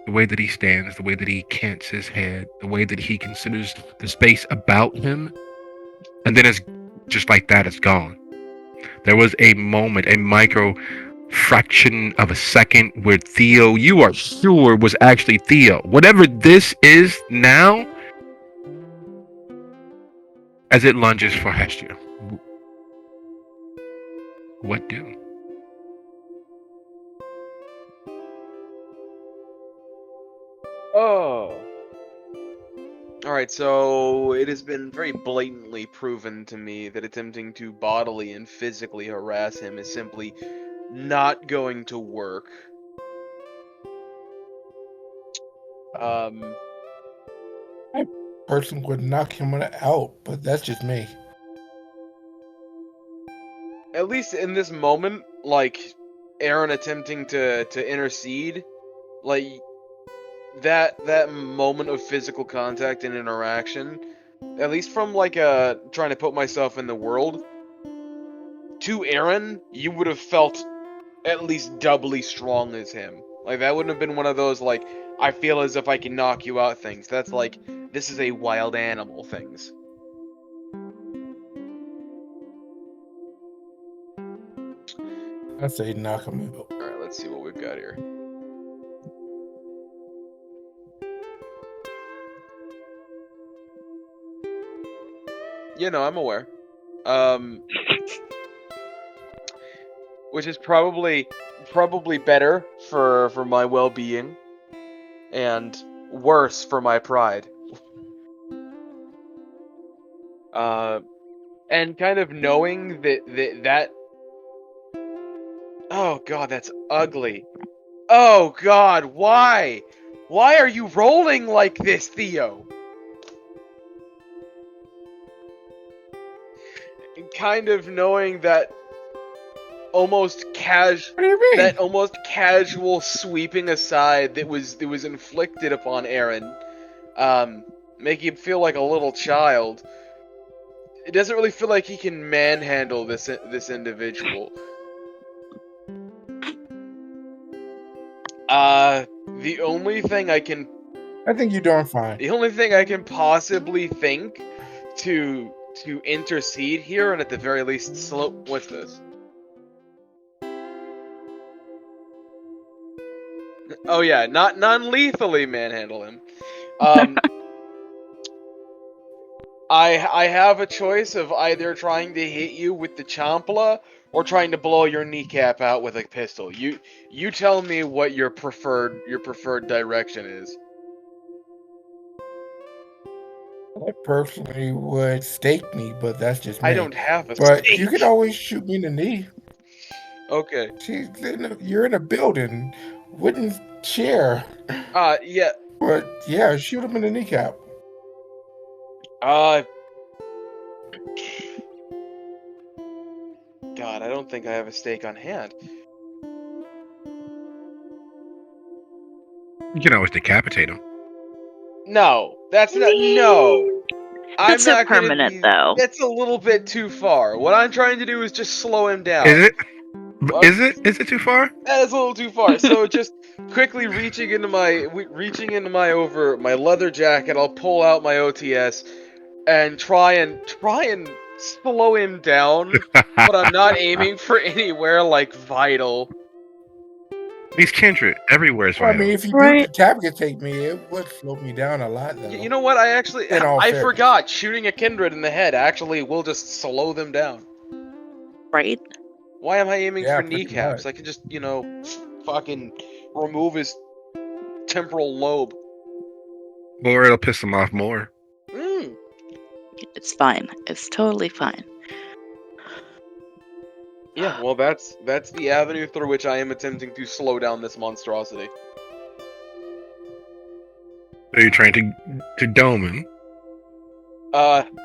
The way that he stands, the way that he cants his head, the way that he considers the space about him, and then it's just like that, it's gone. There was a moment, a micro fraction of a second where Theo, you are sure was actually Theo. Whatever this is now, as it lunges for Hestia. What do? Oh. Alright, so it has been very blatantly proven to me that attempting to bodily and physically harass him is simply not going to work. Person would knock him out, but that's just me. At least in this moment, like, Aaron attempting to intercede, like, that moment of physical contact and interaction, at least from, like, trying to put myself in the world, to Aaron, you would have felt at least doubly strong as him. Like, that wouldn't have been one of those, like, I feel as if I can knock you out things. That's like, this is a wild animal things. I say knock him out. Alright, let's see what we've got here. Yeah, no, I'm aware. Which is probably better for my well-being, and worse for my pride. And kind of knowing that oh god, that's ugly. Oh god, why? Why are you rolling like this, Theo? And kind of knowing that almost What do you mean? that almost casual sweeping aside that was inflicted upon Aaron, making him feel like a little child. It doesn't really feel like he can manhandle this individual. The only thing I can you're doing fine. The only thing I can possibly think to intercede here, and at the very least slow. What's this? Oh yeah, not non-lethally manhandle him. I have a choice of either trying to hit you with the champla or trying to blow your kneecap out with a pistol. You tell me what your preferred direction is. I personally would stake me, but that's just me. I don't have a But stake. you could always shoot me in the knee. Okay. You're in a building, wooden chair. Yeah. But yeah, shoot him in the kneecap. God, I don't think I have a stake on hand. You can always decapitate him. No, that's not. No, That's I'm so not gonna permanent, though. That's a little bit too far. What I'm trying to do is just slow him down. Is it? What? Is it too far? That is a little too far. So just quickly reaching into my leather jacket, I'll pull out my OTS and try and slow him down. But I'm not aiming for anywhere like vital. He's kindred. Everywhere is Well, I vital. mean, if you Right. do decapitate me, it would slow me down a lot, though. You know what? I actually In all I fairness. forgot. Shooting a kindred in the head actually will just slow them down. Right? Why am I aiming Yeah, for pretty kneecaps? much. I could just, fucking remove his temporal lobe. Or it'll piss him off more. It's fine. It's totally fine. Yeah, well, that's the avenue through which I am attempting to slow down this monstrosity. Are you trying to dome him?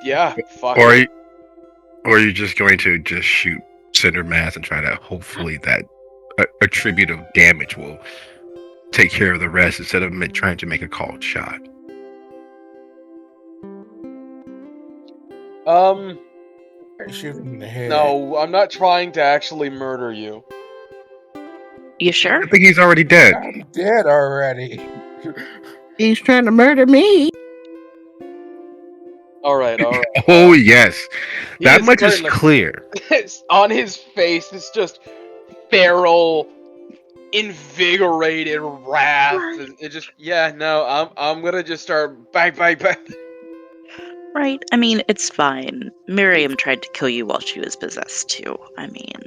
Yeah, fuck Or it. are you just going to just shoot center mass and try to hopefully that a tribute of damage will take care of the rest instead of trying to make a called shot? Shoot him in the head. No, I'm not trying to actually murder you. You sure? I think he's already dead. I'm dead already. He's trying to murder me. Alright. Oh yes, He that much is currently- clear. On his face, it's just feral, invigorated wrath. And it just, I'm gonna just start bang. Right? I mean, it's fine. Miriam tried to kill you while she was possessed too. I mean,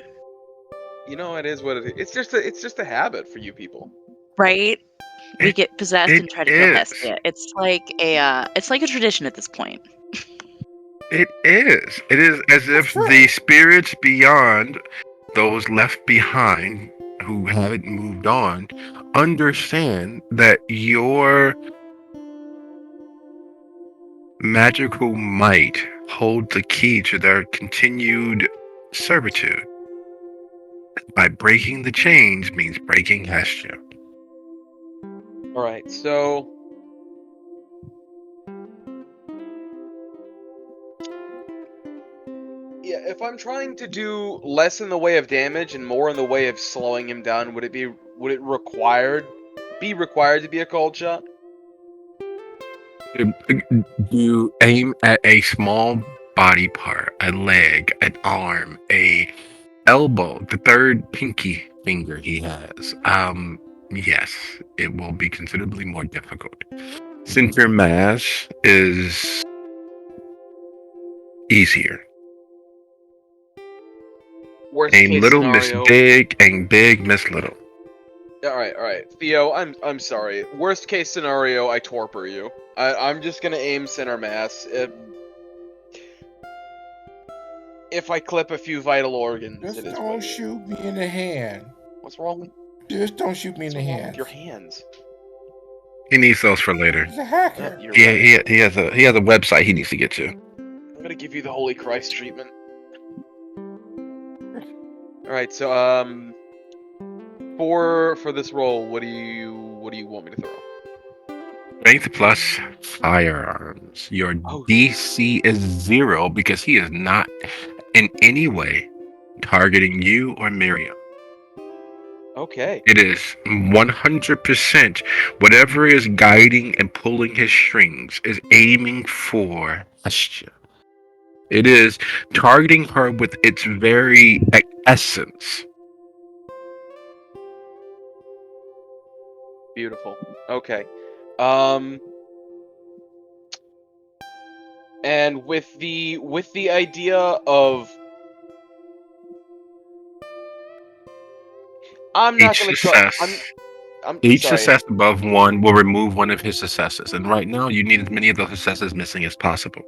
You know, it is what it is. It's just a habit for you people. right? We It, get possessed it and try to kill is. Hestia. It's like a tradition at this point. It is. It is as That's if true. the spirits beyond, those left behind who haven't moved on, understand that your magical might holds the key to their continued servitude. By breaking the chains means breaking Hestia. All right, so yeah, if I'm trying to do less in the way of damage and more in the way of slowing him down, would it be required to be a cold shot? You aim at a small body part, a leg, an arm, a elbow, the third pinky finger he has. Yes, it will be considerably more difficult. Center mass is easier. Worst Aim case little, miss scenario. big, aim big, miss little. All right, Theo. I'm sorry. Worst case scenario, I torpor you. I'm just gonna aim center mass. If I clip a few vital organs, Just it is don't what it is. shoot me in the hand. What's wrong with Just don't shoot me in what's the wrong hand. with your hands? He needs those for later. He's a hacker. You're Yeah, right. he has a website he needs to get to. I'm gonna give you the Holy Christ treatment. All right, so for this roll, what do you want me to throw? Strength plus firearms. Your Oh. DC is 0 because he is not in any way targeting you or Miriam. Okay. It is 100% whatever is guiding and pulling his strings is aiming for Hestia. It is targeting her with its very essence. Beautiful. Okay. And with the idea of I'm not Each gonna try. success, I'm each sorry. success above 1 will remove one of his successes. And right now, you need as many of those successes missing as possible.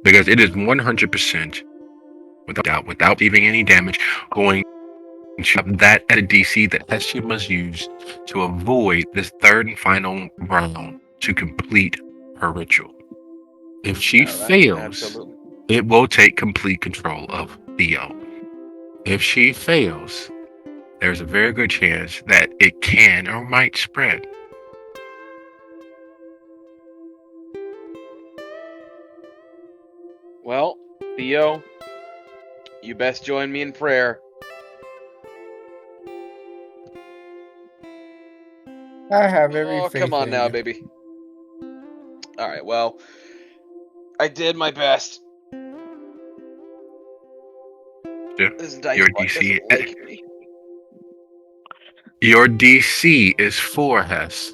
Because it is 100%, without leaving any damage, going to have that at a DC that Hestia must use to avoid this third and final round to complete her ritual. If she All right. fails, Absolutely. it will take complete control of Theo. If she fails, there's a very good chance that it can or might spread. Well, Theo, you best join me in prayer. I have every Oh, faith come on in now, you. baby. All right. Well, I did my best. Yeah. This dice Your butt DC, doesn't like me. your DC is 4, Hess.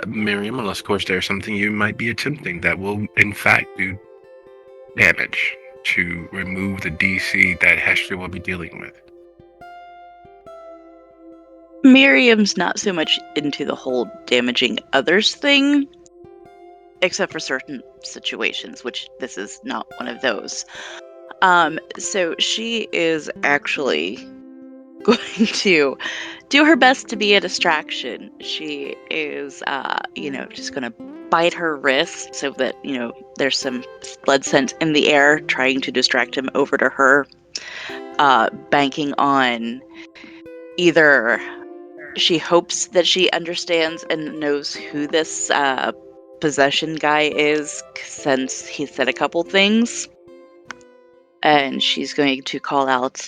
Miriam, unless of course there's something you might be attempting that will in fact do damage to remove the DC that Hestia will be dealing with. Miriam's not so much into the whole damaging others thing, except for certain situations, which this is not one of those. So she is actually going to do her best to be a distraction. She is, just going to bite her wrist so that, there's some blood scent in the air, trying to distract him over to her, banking on either she hopes that she understands and knows who this possession guy is, since he said a couple things. And she's going to call out,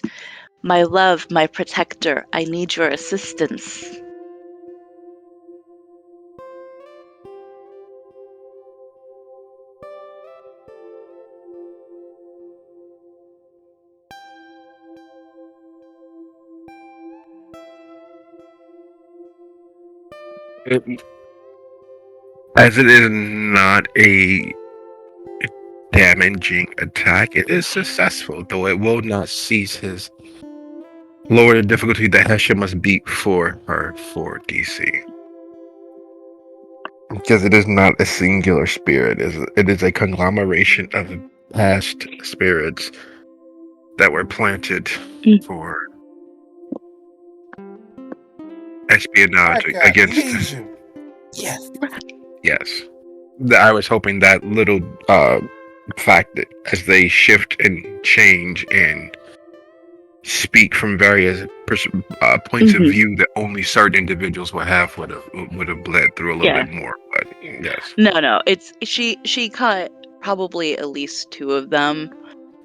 "My love, my protector, I need your assistance." As it is not a damaging attack. It is successful, though it will not cease his lower the difficulty that Hesha must beat for her for DC. Because it is not a singular spirit, it is a conglomeration of past spirits that were planted for espionage I got against. Legion. Yes. Yes. I was hoping that little fact that as they shift and change and speak from various points of Mhm. view that only certain individuals would have bled through a little Yeah. bit more. But yes, No. It's she caught probably at least two of them,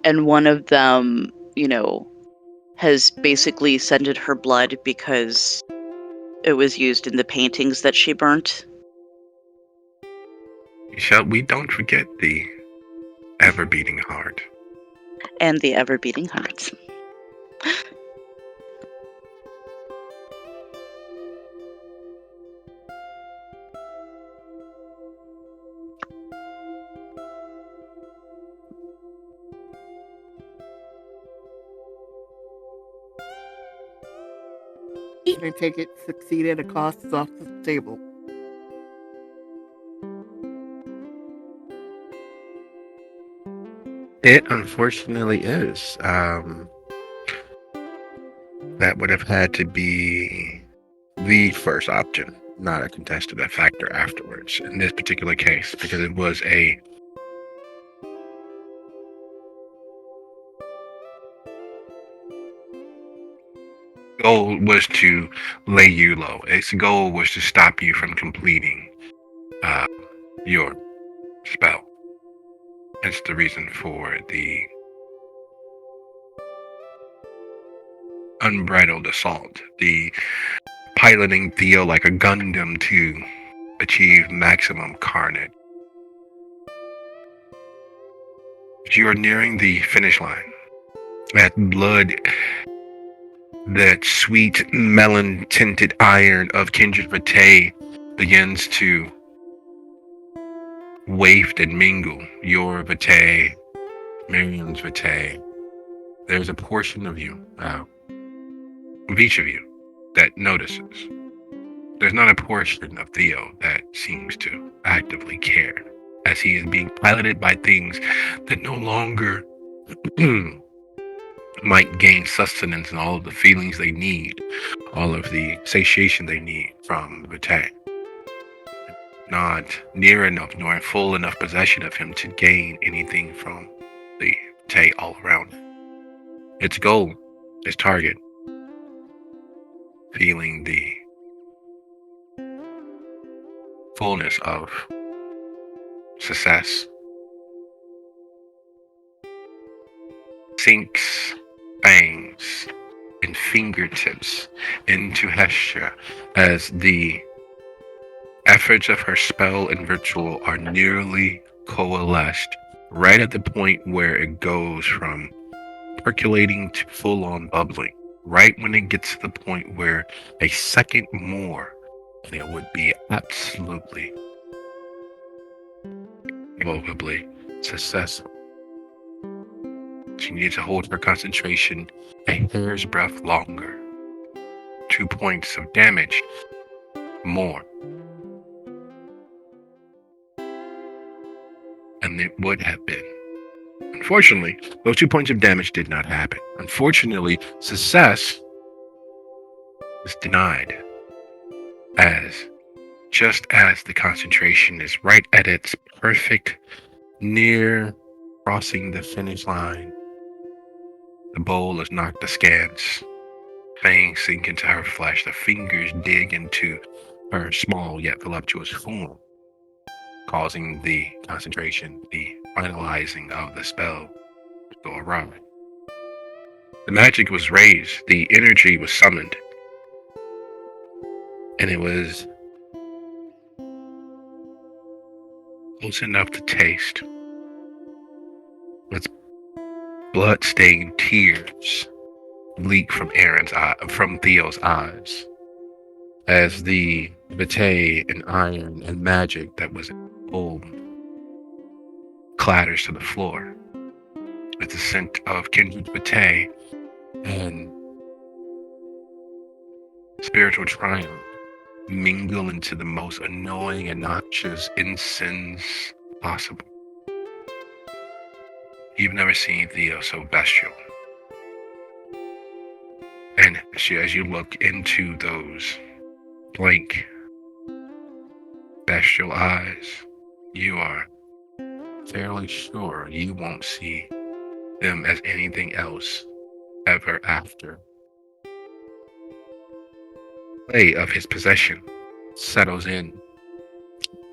and one of them, has basically scented her blood because it was used in the paintings that she burnt. we don't forget the ever beating heart. And the ever beating heart. I take it succeed at a cost is off the table. It unfortunately is. That would have had to be the first option, not a contested factor afterwards in this particular case, because it was a goal was to lay you low. Its goal was to stop you from completing your spell. That's the reason for the unbridled assault, the piloting Theo like a Gundam to achieve maximum carnage. You are nearing the finish line. That blood, that sweet melon-tinted iron of Kindred Vitae begins to waft and mingle. Your Vitae, Miriam's Vitae. There's a portion of you, of each of you, that notices. There's not a portion of Theo that seems to actively care, as he is being piloted by things that no longer might gain sustenance and all of the feelings they need, all of the satiation they need from Vitae. Not near enough nor in full enough possession of him to gain anything from the Vitae all around it. Its goal, its target, feeling the fullness of success, sinks fangs and fingertips into Hestia as the efforts of her spell and ritual are nearly coalesced, right at the point where it goes from percolating to full-on bubbling. Right when it gets to the point where a second more and it would be absolutely, irrevocably successful. She needs to hold her concentration a hair's breadth longer. 2 points of damage more. And it would have been. Unfortunately, those 2 points of damage did not happen. Unfortunately, success was denied. Just as the concentration is right at its perfect, near crossing the finish line, the bowl is knocked askance. Fangs sink into her flesh. The fingers dig into her small yet voluptuous form, causing the concentration, the finalizing of the spell to arrive. The magic was raised, the energy was summoned, and it was close enough to taste. Its blood-stained tears leak from from Theo's eyes, as the vitae and iron and magic that was in the bowl clatters to the floor. It's the scent of kindred pate and spiritual triumph mingle into the most annoying and noxious incense possible. You've never seen Theo so bestial. And as you look into those blank, bestial eyes, you are fairly sure you won't see them as anything else ever after. Play of his possession settles in.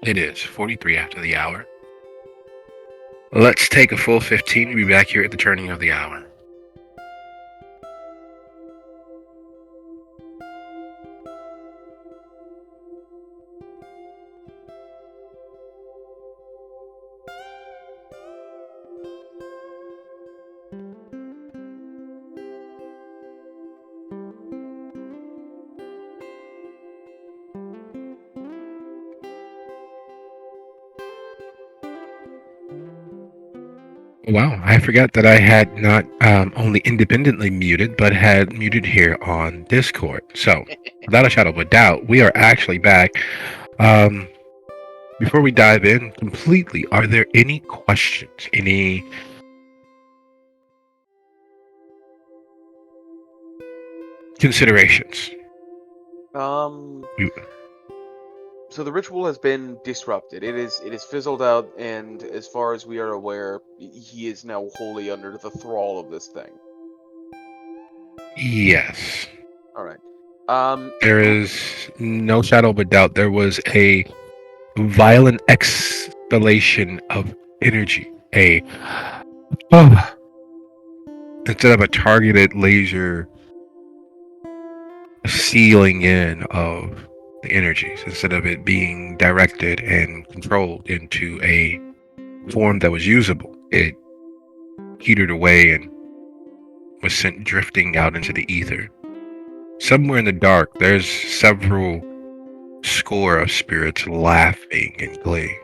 It is 43 after the hour. Let's take a full 15 and be back here at the turning of the hour. Wow, I forgot that I had not only independently muted, but had muted here on Discord. So, without a shadow of a doubt, we are actually back. Before we dive in completely, are there any questions? Any considerations? So the ritual has been disrupted. It is fizzled out, and as far as we are aware, he is now wholly under the thrall of this thing. Yes. All right. There is no shadow of a doubt. There was a violent exhalation of energy. Instead of a targeted laser sealing in of the energies, instead of it being directed and controlled into a form that was usable, it petered away and was sent drifting out into the ether. Somewhere in the dark, there's several score of spirits laughing in glee.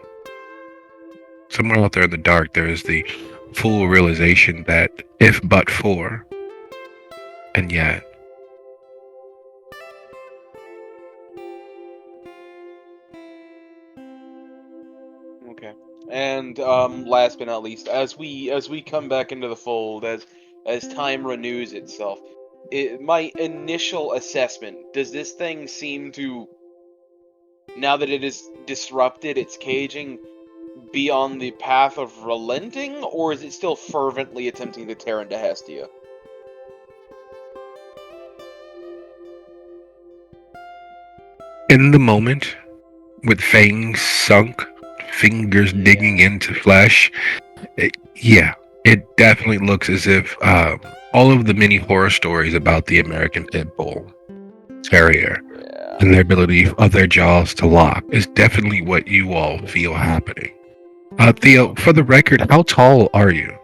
Somewhere out there in the dark, there is the full realization that if but for, and yet, Okay. And last but not least, as we come back into the fold, as time renews itself, my initial assessment, does this thing seem to, now that it is disrupted its caging, be on the path of relenting, or is it still fervently attempting to tear into Hestia? in the moment, with fangs sunk, fingers digging into flesh, it definitely looks as if all of the many horror stories about the American Pit Bull Terrier and their ability of their jaws to lock is definitely what you all feel happening. Theo, for the record, how tall are you?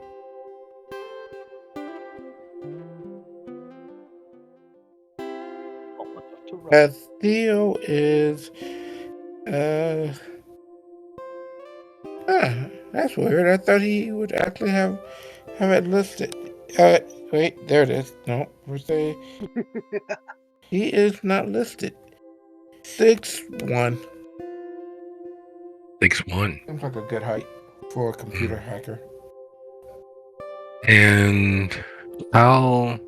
Theo is that's weird. I thought he would actually have it listed. Wait, there it is. No, we're saying he is not listed. 6'1". 6'1". Seems like a good height for a computer hacker. And how?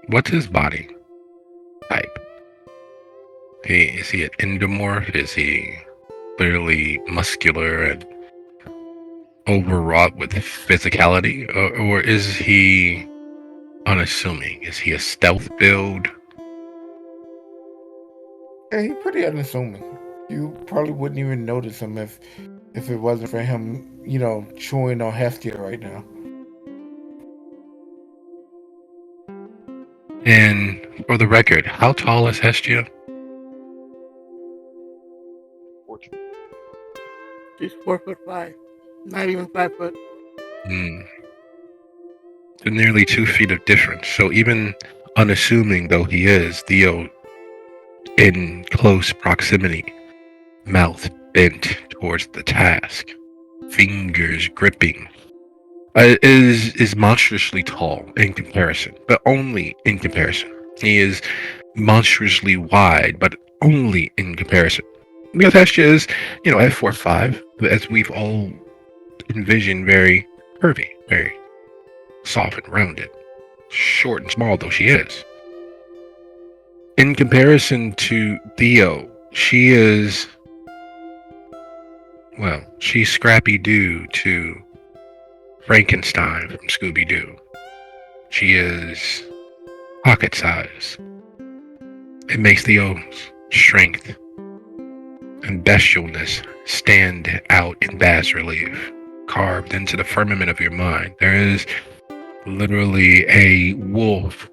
What's his body type? Is he an endomorph? Is he clearly muscular and overwrought with physicality? Or is he unassuming? Is he a stealth build? Yeah, he's pretty unassuming. You probably wouldn't even notice him if it wasn't for him, chewing on Hestia right now. And for the record, how tall is Hestia? She's 4'5", not even 5 foot. So nearly 2 feet of difference. So even unassuming though he is, Theo in close proximity, mouth bent towards the task, fingers gripping. Is monstrously tall in comparison, but only in comparison. He is monstrously wide, but only in comparison. Because Hestia is, at 4'5", as we've all envisioned, very curvy, very soft and rounded, short and small though she is. In comparison to Theo, she is, well, she's Scrappy-Doo to Frankenstein from Scooby-Doo. She is pocket size. It makes Theo's strength and bestialness stand out in bas relief, carved into the firmament of your mind. There is literally a wolf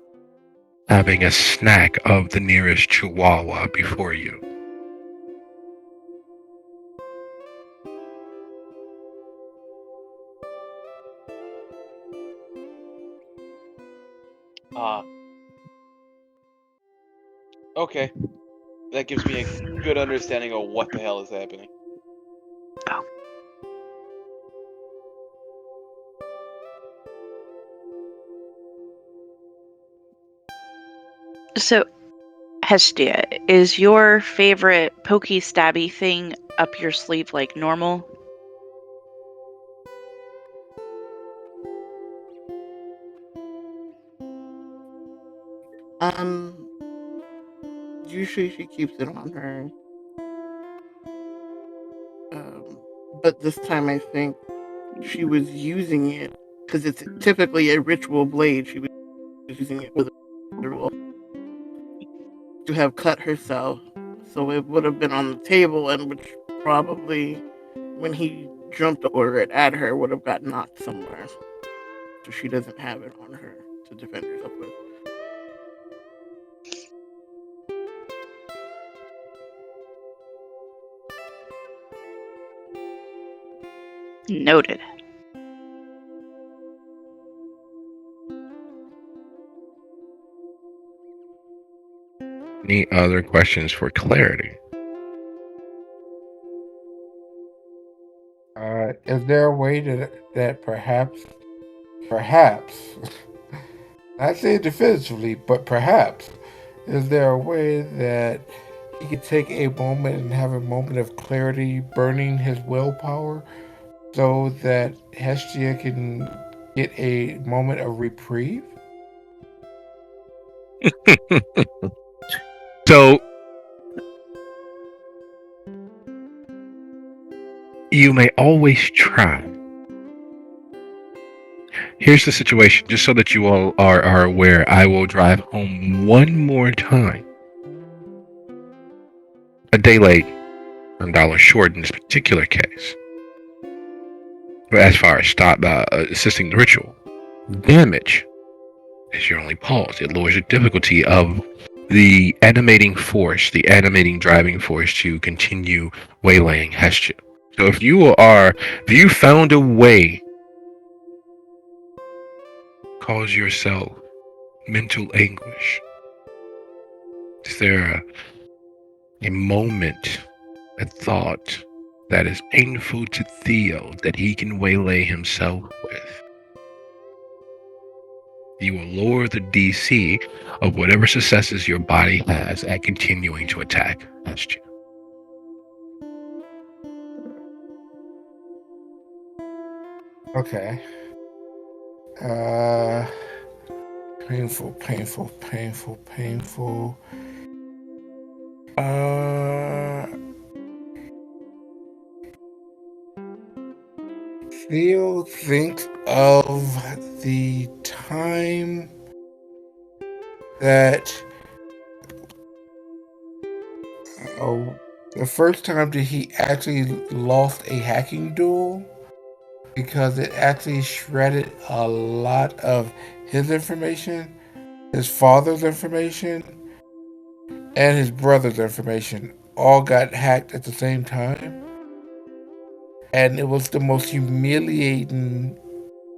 having a snack of the nearest chihuahua before you. Okay. That gives me a good understanding of what the hell is happening. So, Hestia, is your favorite pokey stabby thing up your sleeve like normal? Usually she keeps it on her. But this time I think she was using it because it's typically a ritual blade. She was using it with a ritual to have cut herself, so it would have been on the table, and which probably, when he jumped over it at her, would have got knocked somewhere. So she doesn't have it on her to defend herself with. Noted. Any other questions for clarity? Is there a way that perhaps, not saying definitively, but perhaps, is there a way that he could take a moment and have a moment of clarity, burning his willpower, so that Hestia can get a moment of reprieve? So, you may always try. Here's the situation, just so that you all are aware. I will drive home one more time. A day late, $1 short in this particular case. But as far as assisting the ritual, damage is your only pause. It lowers the difficulty of the animating force, the animating driving force to continue waylaying Hestia. So if you found a way, cause yourself mental anguish, is there a moment, a thought that is painful to Theo that he can waylay himself with? You will lower the DC of whatever successes your body has at continuing to attack Hestia. Okay. Painful. Theo thinks of the time that the first time that he actually lost a hacking duel, because it actually shredded a lot of his information, his father's information, and his brother's information all got hacked at the same time. And it was the most humiliating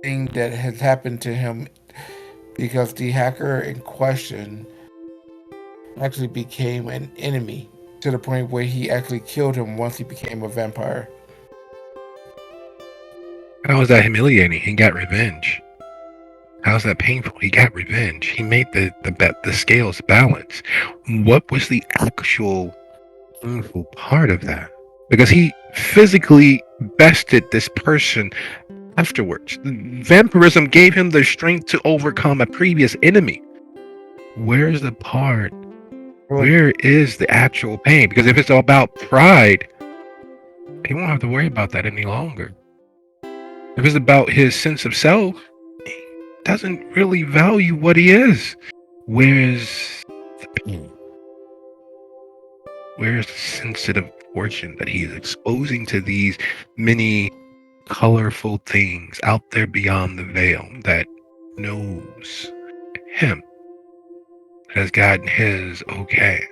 thing that has happened to him, because the hacker in question actually became an enemy to the point where he actually killed him once he became a vampire. How is that humiliating? He got revenge. How's that painful? He got revenge. He made the scales balance. What was the actual painful part of that? Because he physically bested this person afterwards. Vampirism gave him the strength to overcome a previous enemy. Where's the part? Where is the actual pain? Because if it's about pride, he won't have to worry about that any longer. If it's about his sense of self, he doesn't really value what he is. Where's the pain? Where's the sensitive portion that he is exposing to these many colorful things out there beyond the veil that knows him, has gotten his okay?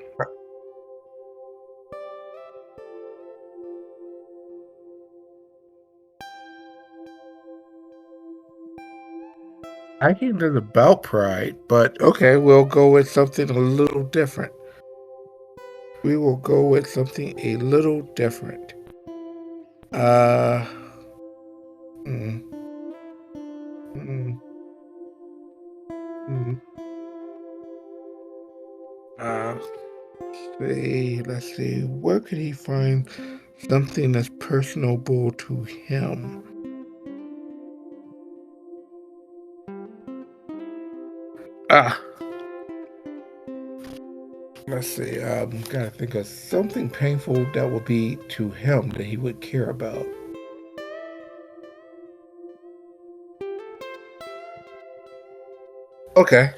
I think it's about pride, but okay, we'll go with something a little different. We will go with something a little different. Uh, mm, mm, mm. Uh, let's see, where could he find something that's personable to him? Ah, let's see. I'm gotta think of something painful that would be to him that he would care about. Okay.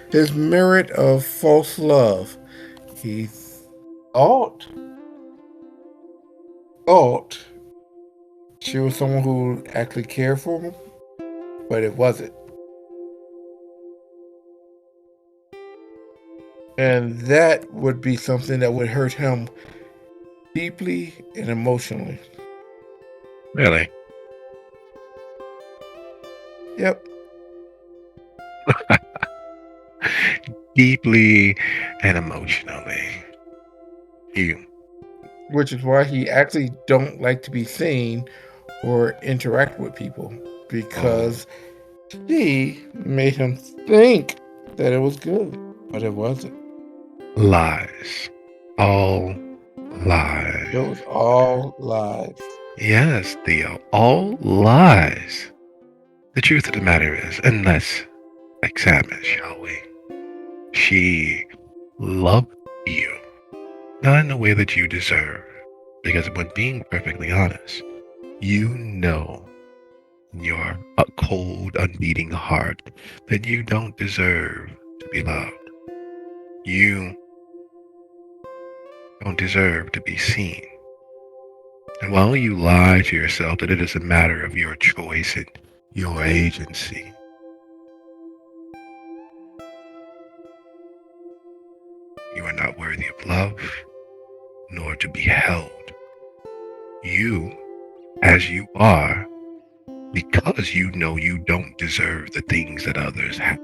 His merit of false love. He thought she was someone who actually cared for him, but it wasn't. And that would be something that would hurt him deeply and emotionally. Really? Yep. Deeply and emotionally. You. Which is why he actually don't like to be seen or interact with people, because she made him think that it was good, but it wasn't. Lies. All lies. It was all lies. Yes, Theo. All lies. The truth of the matter is, and let's examine, shall we? She loved you. Not in the way that you deserve. Because when being perfectly honest, you know in your cold, unbeating heart that you don't deserve to be loved. You don't deserve to be seen. And while you lie to yourself that it is a matter of your choice and your agency, you are not worthy of love, nor to be held. You, as you are, because you know you don't deserve the things that others have.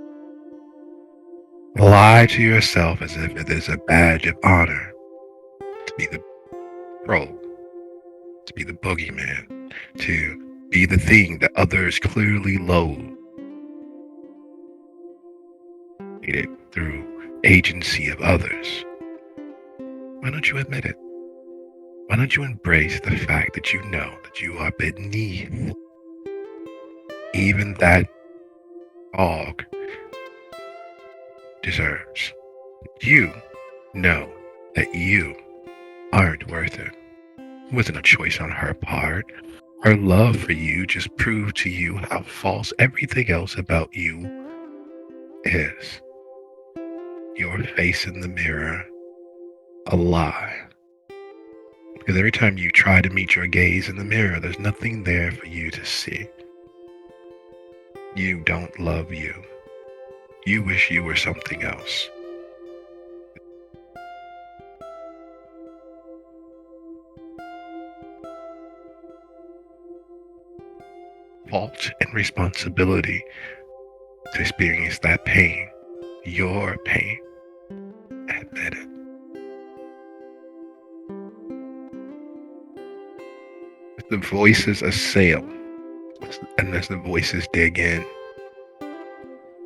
Lie to yourself as if it is a badge of honor to be the troll, to be the boogeyman, to be the thing that others clearly loathe. It through agency of others. Why don't you admit it? Why don't you embrace the fact that you know that you are beneath even that dog deserves? You know that you aren't worth it. It wasn't a choice on her part. Her love for you just proved to you how false everything else about you is. Your face in the mirror, a lie. Because every time you try to meet your gaze in the mirror, there's nothing there for you to see. You don't love you. You wish you were something else. Fault and responsibility to experience that pain. your pain. Admit it. As the voices assail, and as the voices dig in,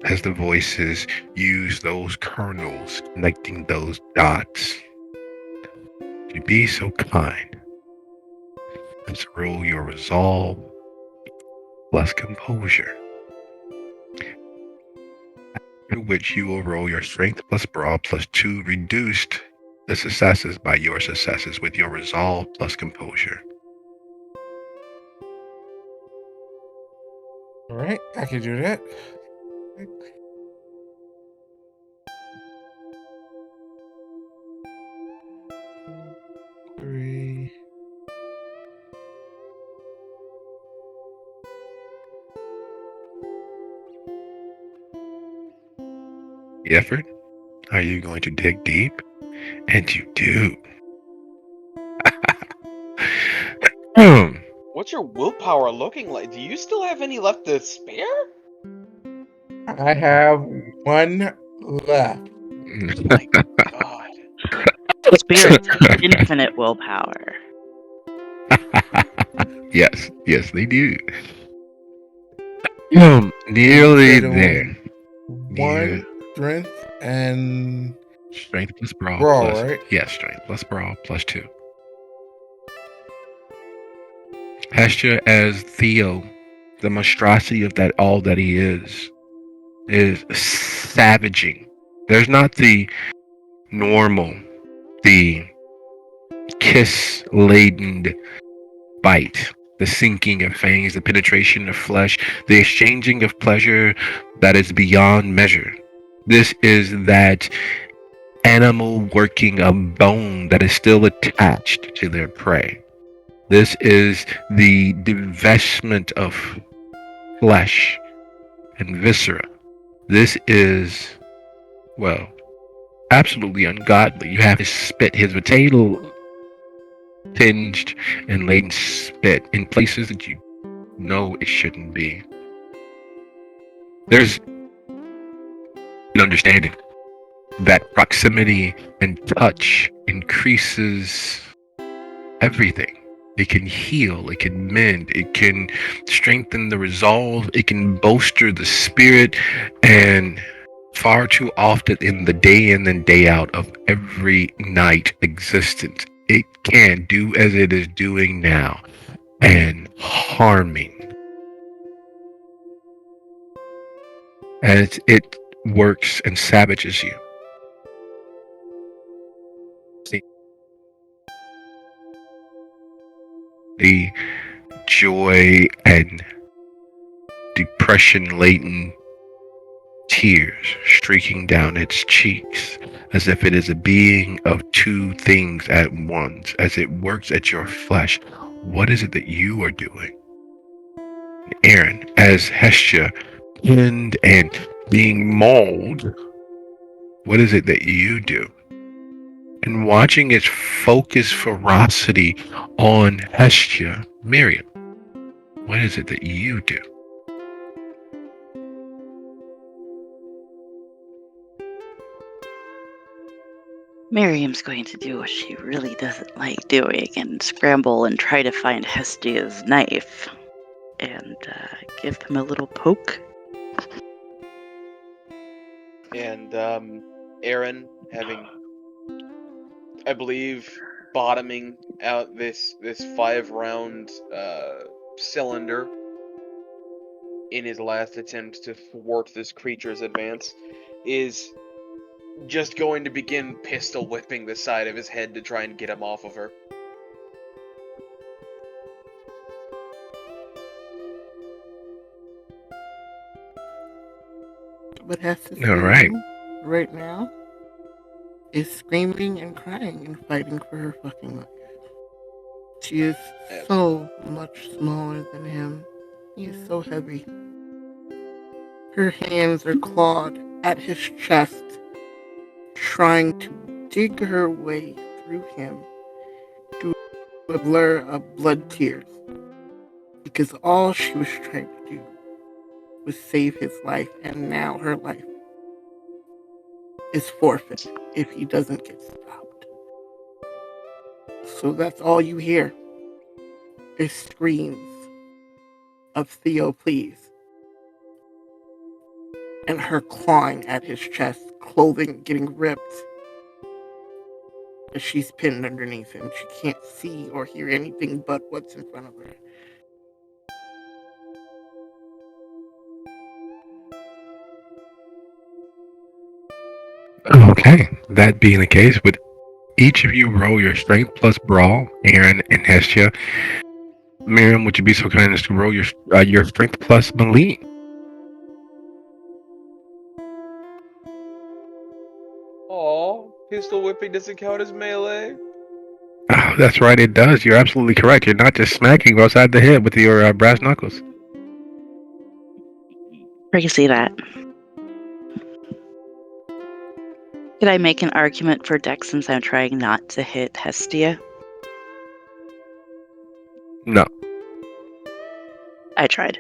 as the voices use those kernels, connecting those dots, to be so kind as to roll your resolve plus composure. After which you will roll your strength plus brawl plus 2 reduced the successes by your successes with your resolve plus composure. All right, I can do that. Three. The effort? Are you going to dig deep? And you do. What's your willpower looking like? Do you still have any left to spare? I have one left. Oh my god. Spirits have infinite willpower. Yes, they do. You Nearly said there. one strength and Strength plus brawl, brawl, plus right? yes, strength plus brawl plus 2. Hestia as Theo, the monstrosity of that all that he is savaging. There's not the normal, the kiss-laden bite, the sinking of fangs, the penetration of flesh, the exchanging of pleasure that is beyond measure. This is that animal working of bone that is still attached to their prey. This is the divestment of flesh and viscera. This is, well, absolutely ungodly. You have his spit, his potato tinged and laden spit in places that you know it shouldn't be. There's an understanding that proximity and touch increases everything. It can heal, it can mend, it can strengthen the resolve, it can bolster the spirit, and far too often in the day in and day out of every night existence, it can do as it is doing now and harming. As it works and savages you. See, the joy and depression laden tears streaking down its cheeks as if it is a being of two things at once, as it works at your flesh. What is it that you are doing? Aaron, as Hestia, pinned and being mauled, what is it that you do? And watching its focused ferocity on Hestia, Miriam, what is it that you do? Miriam's going to do what she really doesn't like doing and scramble and try to find Hestia's knife and give him a little poke. And Aaron, having, I believe, bottoming out this 5-round cylinder in his last attempt to thwart this creature's advance, is just going to begin pistol whipping the side of his head to try and get him off of her. What Hester All right. right now is screaming and crying and fighting for her fucking life. She is so much smaller than him. He is so heavy. Her hands are clawed at his chest, trying to dig her way through him through a blur of blood tears. Because all she was trying to do was save his life, and now her life is forfeit if he doesn't get stopped. So that's all you hear is screams of Theo, please, and her clawing at his chest, clothing getting ripped as she's pinned underneath him. She can't see or hear anything but what's in front of her. Okay, that being the case, would each of you roll your strength plus brawl, Aaron and Hestia? Miriam, would you be so kind as to roll your strength plus Malene? Aw, pistol whipping doesn't count as melee. Oh, that's right, it does. You're absolutely correct. You're not just smacking outside the head with your brass knuckles. I can see that. Could I make an argument for Dex since I'm trying not to hit Hestia? No. I tried.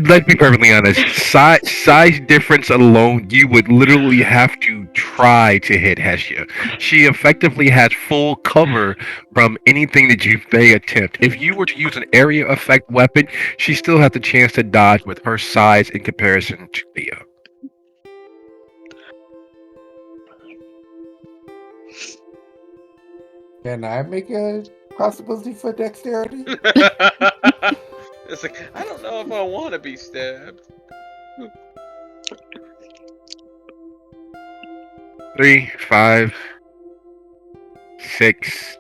Let's be perfectly honest. Size difference alone, you would literally have to try to hit Hestia. She effectively has full cover from anything that you may attempt. If you were to use an area effect weapon, she still has the chance to dodge with her size in comparison to Theo. Can I make a possibility for dexterity? It's like, I don't know if I want to be stabbed. 3, 5, 6,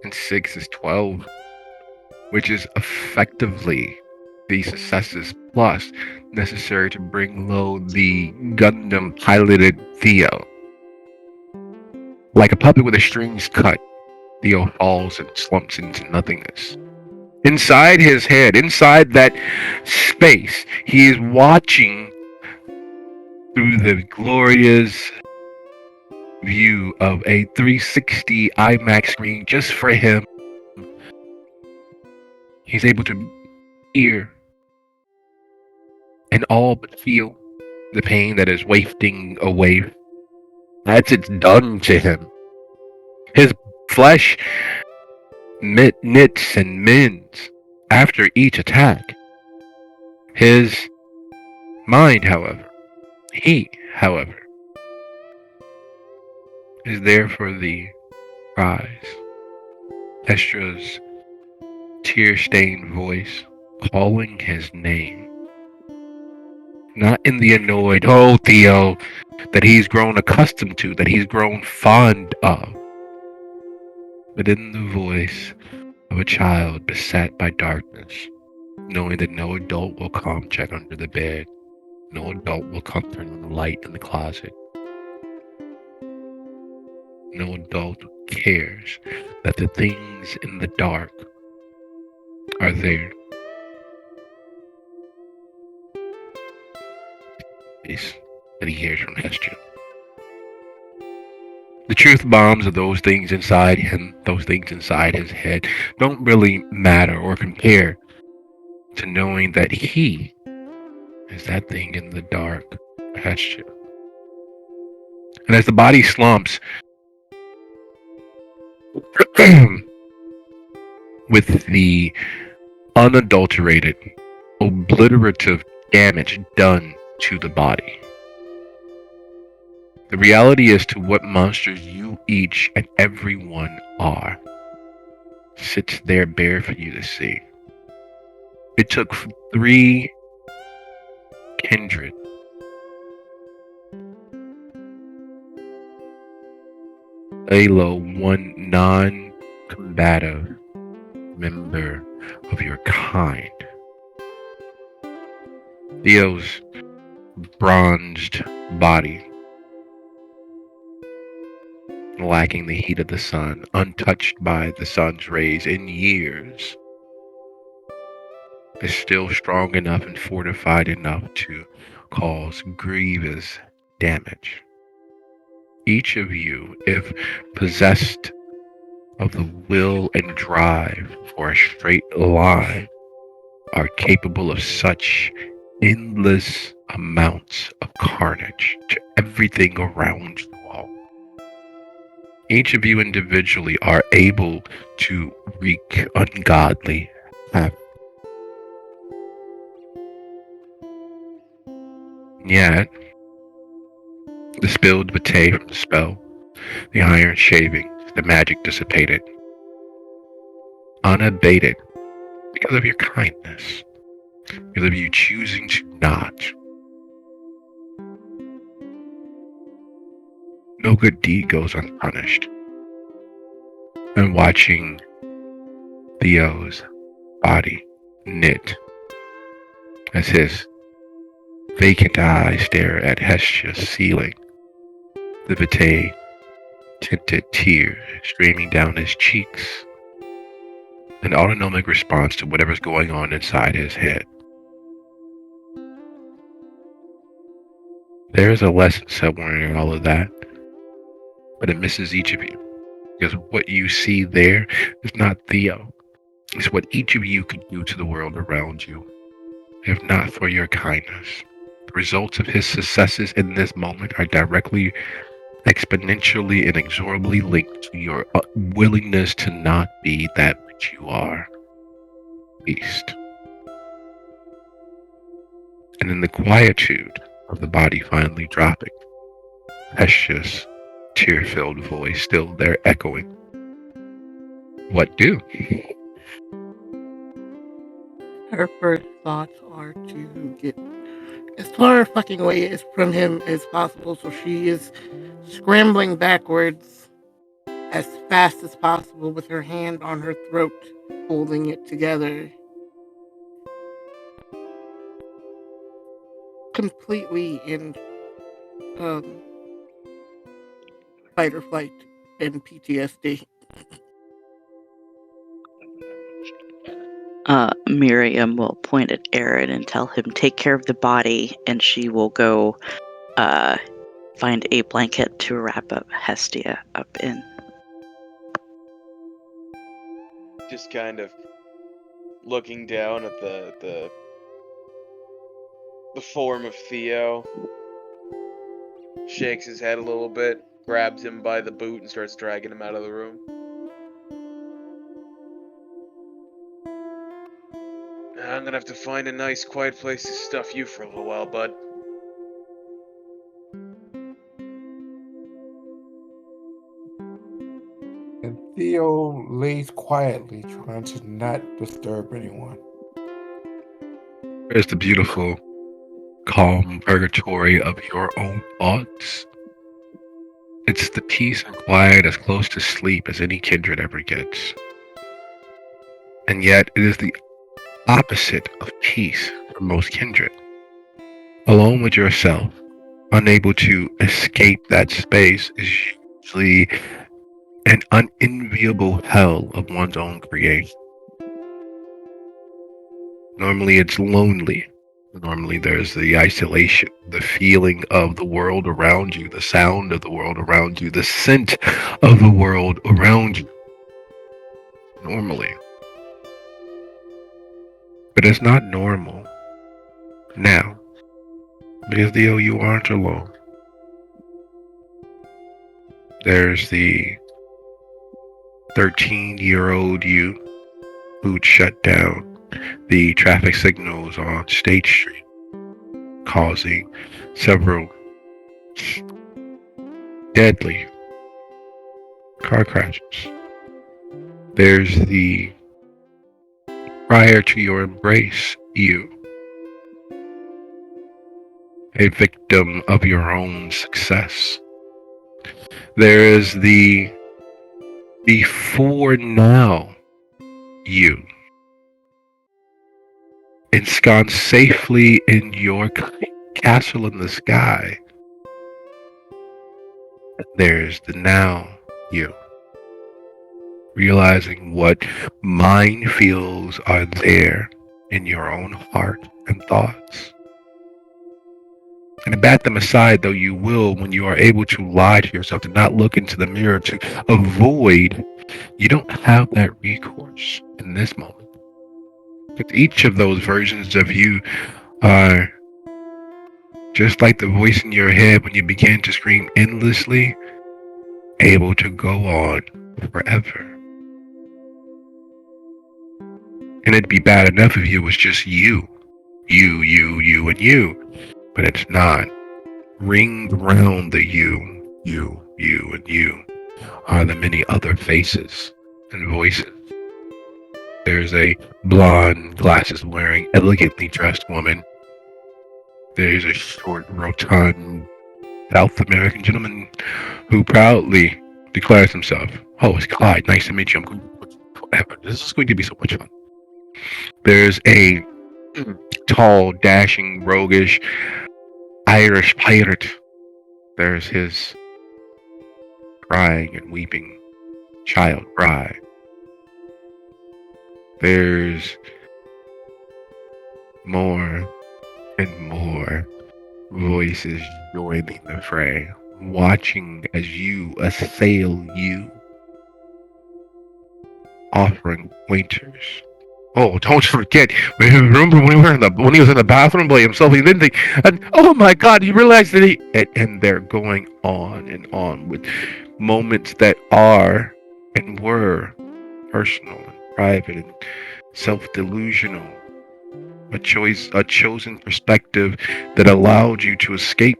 and 6 is 12, which is effectively the successes plus necessary to bring low the Gundam piloted Theo. Like a puppet with the strings cut, Theo falls and slumps into nothingness. Inside his head, inside that space, he is watching through the glorious view of a 360 IMAX screen just for him. He's able to hear and all but feel the pain that is wafting away as it's done to him. His flesh knits and mends after each attack. His mind, however, is there for the prize. Estra's tear-stained voice calling his name. Not in the annoyed, "Oh, Theo," that he's grown accustomed to, that he's grown fond of, but in the voice of a child beset by darkness, knowing that no adult will come check under the bed, no adult will come turn on the light in the closet, no adult cares that the things in the dark are there. That he hears from Hestia. The truth bombs of those things inside him, those things inside his head, don't really matter or compare to knowing that he is that thing in the dark, Hestia. And as the body slumps, with the unadulterated, obliterative damage done to the body, the reality as to what monsters you each and every one are sits there bare for you to see. It took 3 kindred lay low 1 non-combative member of your kind. Theo's bronzed body, lacking the heat of the sun, untouched by the sun's rays in years, is still strong enough and fortified enough to cause grievous damage. Each of you, if possessed of the will and drive for a straight line, are capable of such endless amounts of carnage to everything around you all. Each of you individually are able to wreak ungodly havoc. Yet, the spilled vitae from the spell, the iron shaving, the magic dissipated, unabated, because of your kindness, because of you choosing to not. No good deed goes unpunished. And watching Theo's body knit as his vacant eyes stare at Hestia's ceiling, the vitae tinted tears streaming down his cheeks, an autonomic response to whatever's going on inside his head. There is a lesson somewhere in all of that, but it misses each of you. Because what you see there is not Theo. It's what each of you could do to the world around you, if not for your kindness. The results of his successes in this moment are directly, exponentially, and inexorably linked to your willingness to not be that which you are. Beast. And in the quietude of the body finally dropping, Hestia's tear-filled voice still there echoing. What do? Her first thoughts are to get as far fucking away from him as possible, so she is scrambling backwards as fast as possible with her hand on her throat, holding it together. Completely in fight or flight and PTSD. Miriam will point at Aaron and tell him take care of the body, and she will go find a blanket to wrap up Hestia up in. Just kind of looking down at the form of Theo, shakes his head a little bit, grabs him by the boot and starts dragging him out of the room. I'm gonna have to find a nice, quiet place to stuff you for a little while, bud. And Theo lays quietly, trying to not disturb anyone. There's the beautiful, calm purgatory of your own thoughts. It's the peace and quiet as close to sleep as any kindred ever gets. And yet, it is the opposite of peace for most kindred. Alone with yourself, unable to escape that space, is usually an unenviable hell of one's own creation. Normally it's lonely. Normally there's the isolation, the feeling of the world around you, the sound of the world around you, the scent of the world around you. Normally. But it's not normal now. Because Theo, you aren't alone. There's the 13-year-old you who'd shut down the traffic signals on State Street, causing several deadly car crashes. There's the prior to your embrace you, a victim of your own success. There is the before now you, ensconced safely in your castle in the sky. There's the now you, realizing what minefields are there in your own heart and thoughts. And to bat them aside, though you will, when you are able to lie to yourself, to not look into the mirror, to avoid, you don't have that recourse in this moment. But each of those versions of you are just like the voice in your head when you begin to scream endlessly, able to go on forever. And it'd be bad enough if it was just you, and you, but it's not. Ring around the you, and you are the many other faces and voices. There's a blonde, glasses wearing, elegantly dressed woman. There's a short, rotund South American gentleman who proudly declares himself, "Oh, it's Clyde. Nice to meet you. I'm going to put you forever. This is going to be so much fun." There's a tall, dashing, roguish Irish pirate. There's his crying and weeping child bride. There's more and more voices joining the fray, watching as you assail you, offering pointers. Oh, don't forget! Remember when he was in the bathroom by himself? He didn't think, and oh my God, you realize that and they're going on and on with moments that are and were personal and private and self-delusional. A chosen perspective that allowed you to escape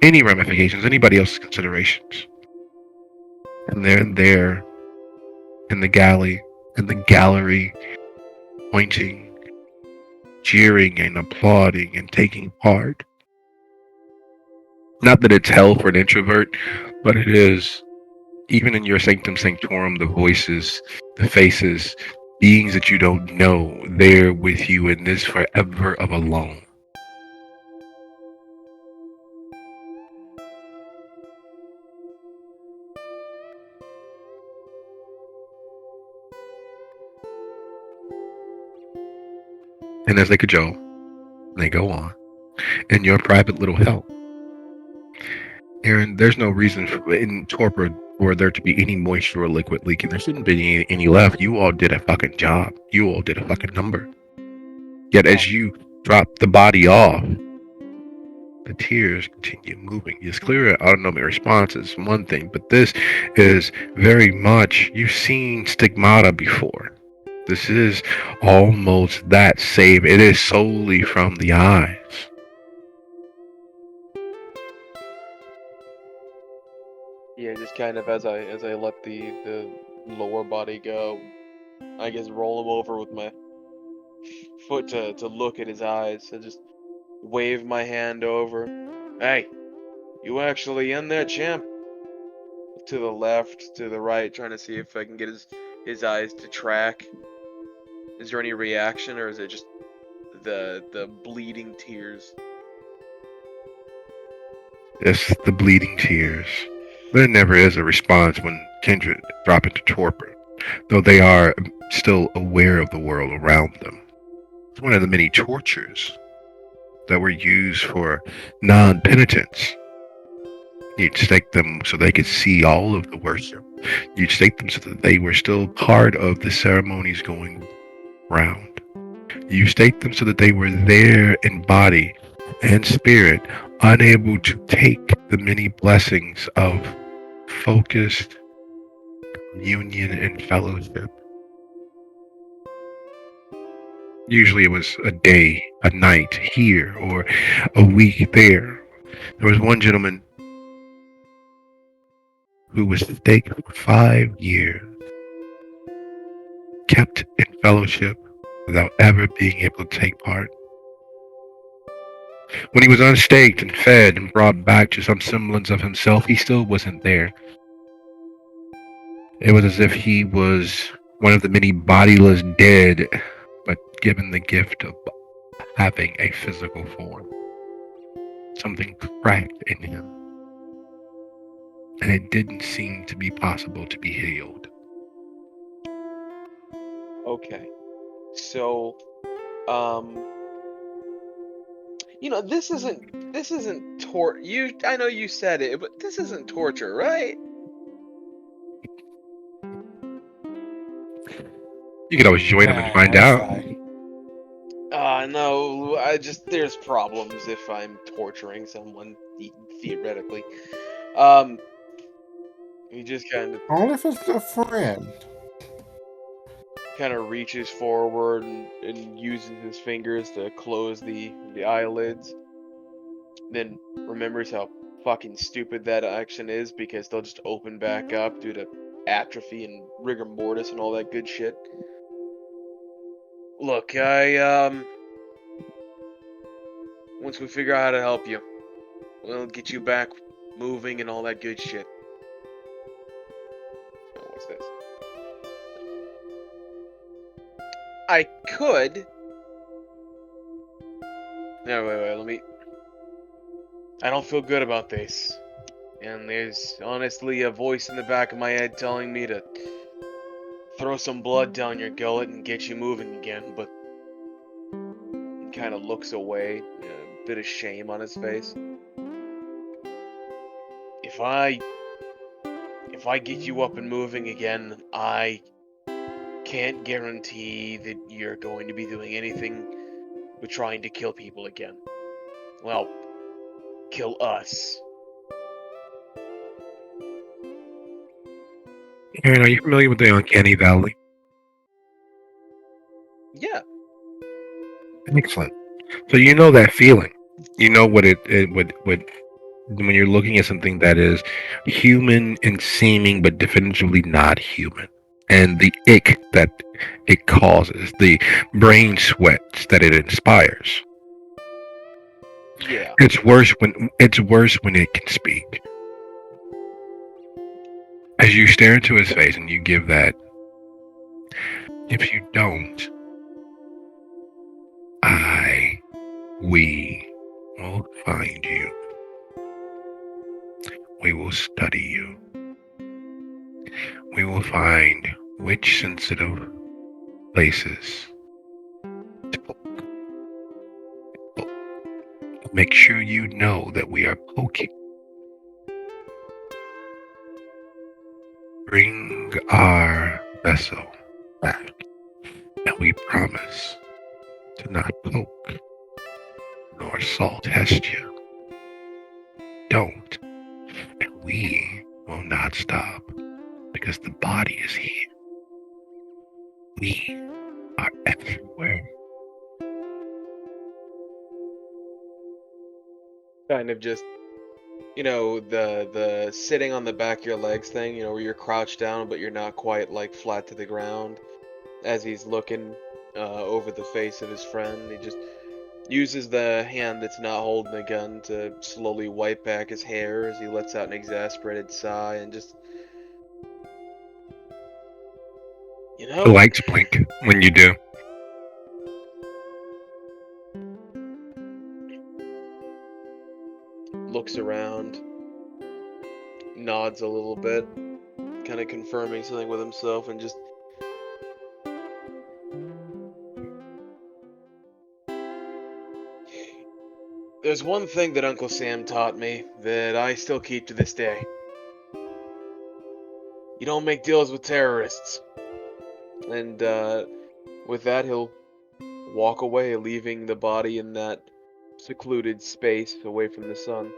any ramifications, anybody else's considerations. And they're there in the gallery, pointing, jeering, and applauding and taking part. Not that it's hell for an introvert, but it is. Even in your sanctum sanctorum, the voices, the faces, beings that you don't know, there with you in this forever of alone. And as they cajole, they go on in your private little hell. Aaron, there's no reason in torpor for there to be any moisture or liquid leaking. There shouldn't be any left. You all did a fucking job. You all did a fucking number. Yet as you drop the body off, the tears continue moving. It's clear autonomic response is one thing, but this is very much, you've seen stigmata before. This is almost that, save it is solely from the eyes. Yeah, just kind of as I let the lower body go, I guess roll him over with my foot to look at his eyes. I just wave my hand over. Hey, you actually in there, champ? To the left, to the right, trying to see if I can get his eyes to track. Is there any reaction, or is it just the bleeding tears? It's the bleeding tears. There never is a response when kindred drop into torpor, though they are still aware of the world around them. It's one of the many tortures that were used for non-penitents. You'd stake them so they could see all of the worship. You'd stake them so that they were still part of the ceremonies going round. You staked them so that they were there in body and spirit, unable to take the many blessings of focused union and fellowship. Usually it was a day, a night here, or a week there. There was one gentleman who was staked for 5 years, kept in fellowship without ever being able to take part. When he was unstaked and fed and brought back to some semblance of himself, he still wasn't there. It was as if he was one of the many bodiless dead, but given the gift of having a physical form. Something cracked in him, and it didn't seem to be possible to be healed. Okay, so this isn't I know you said it, but this isn't torture, right? You could always join him and find out. No, there's problems if I'm torturing someone, theoretically. He just Only if it's a friend. kind of reaches forward and uses his fingers to close the eyelids. Then remembers how fucking stupid that action is because they'll just open back up due to atrophy and rigor mortis and all that good shit. Look, once we figure out how to help you, we'll get you back moving and all that good shit. Oh, what's this? I could. No, wait, let me. I don't feel good about this. And there's honestly a voice in the back of my head telling me to throw some blood down your gullet and get you moving again, but he kind of looks away, a bit of shame on his face. If I get you up and moving again, I can't guarantee that you're going to be doing anything but trying to kill people again. Well, kill us. Aaron, are you familiar with the Uncanny Valley? Yeah. Excellent. So you know that feeling. You know what it would when you're looking at something that is human in seeming but definitively not human, and the ick that it causes, the brain sweats that it inspires. Yeah. It's worse when it can speak. As you stare into his face and you give that, if you don't, we will find you. We will study you. We will find which sensitive places to poke. Make sure you know that we are poking. Bring our vessel back, and we promise to not poke nor salt test you. Don't, and we will not stop, because the body is here. We are everywhere. Kind of just, the sitting on the back of your legs thing, where you're crouched down but you're not quite like flat to the ground. As he's looking over the face of his friend, he just uses the hand that's not holding the gun to slowly wipe back his hair as he lets out an exasperated sigh and just, The lights blink when you do. looks around, nods a little bit, kind of confirming something with himself, and just there's one thing that Uncle Sam taught me that I still keep to this day. You don't make deals with terrorists. And with that, he'll walk away, leaving the body in that secluded space away from the sun.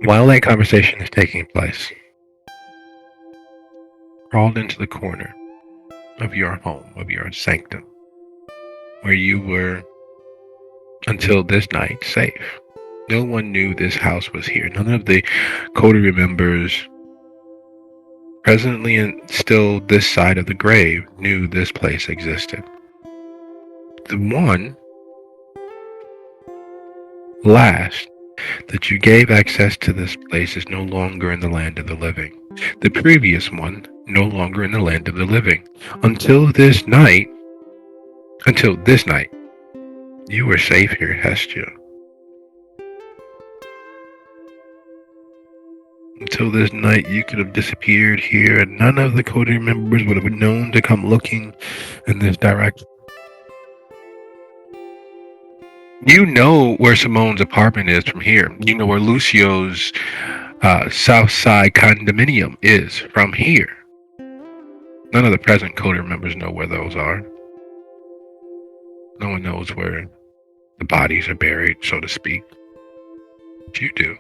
While that conversation is taking place, crawled into the corner of your home, of your sanctum, where you were, until this night, safe. No one knew this house was here. None of the coterie members presently and still this side of the grave knew this place existed. The one last that you gave access to this place is no longer in the land of the living. The previous one, no longer in the land of the living. Until this night, you were safe here, Hestia. Until this night, you could have disappeared here, and none of the coterie members would have been known to come looking in this direction. You know where Simone's apartment is from here. You know where Lucio's Southside Condominium is from here. None of the present coder members know where those are. No one knows where the bodies are buried, so to speak. But you do.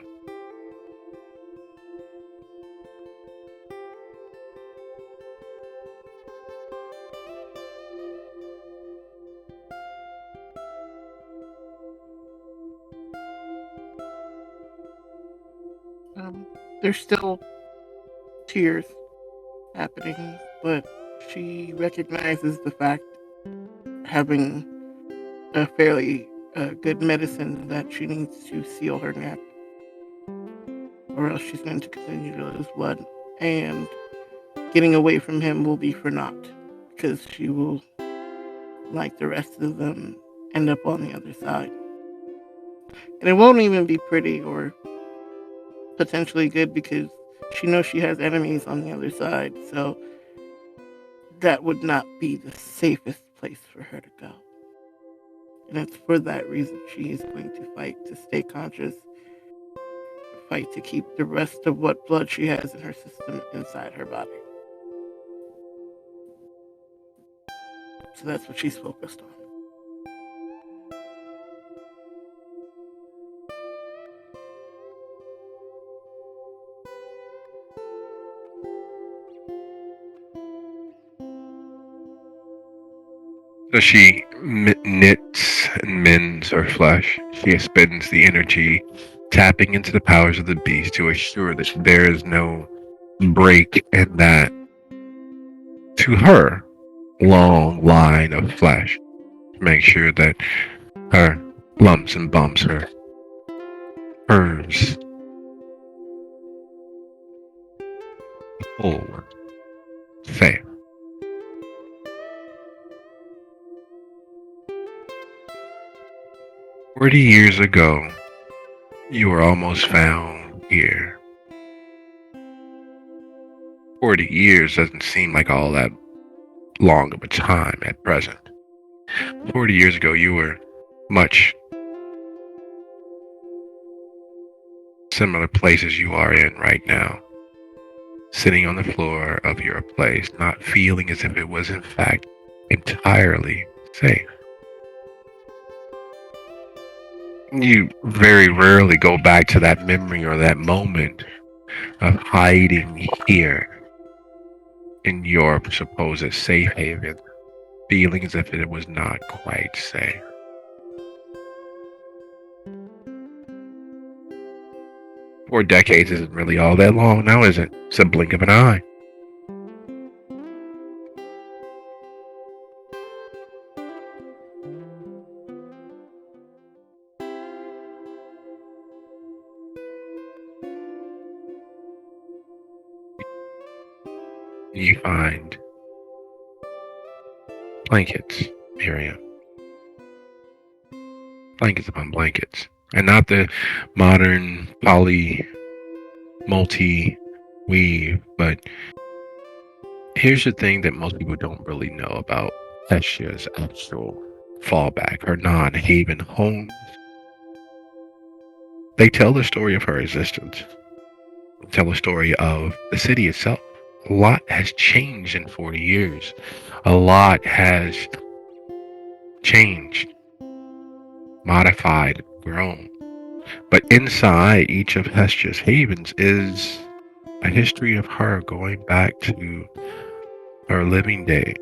There's still tears happening, but she recognizes the fact, having a fairly good medicine, that she needs to seal her neck, or else she's going to continue to lose blood, and getting away from him will be for naught, because she will, like the rest of them, end up on the other side. And it won't even be pretty or potentially good, because she knows she has enemies on the other side, so that would not be the safest place for her to go. And it's for that reason she is going to fight to stay conscious, fight to keep the rest of what blood she has in her system inside her body. So that's what she's focused on. So she knits and mends her flesh. She expends the energy, tapping into the powers of the beast to assure that there is no break in that, to her, long line of flesh. Make sure that her lumps and bumps, her curves, forward, safe. 40 years ago, you were almost found here. 40 years doesn't seem like all that long of a time at present. 40 years ago, you were much similar places you are in right now. Sitting on the floor of your place, not feeling as if it was in fact entirely safe. You very rarely go back to that memory or that moment of hiding here in your supposed safe haven, feeling as if it was not quite safe. Four decades isn't really all that long now, is it? It's a blink of an eye. You find blankets, Miriam. Blankets upon blankets. And not the modern multi-weave, but here's the thing that most people don't really know about Heshia's actual fallback, her non-haven homes. They tell the story of her existence, tell the story of the city itself. A lot has changed in 40 years. A lot has changed, modified, grown. But inside each of Heshia's havens is a history of her going back to her living days,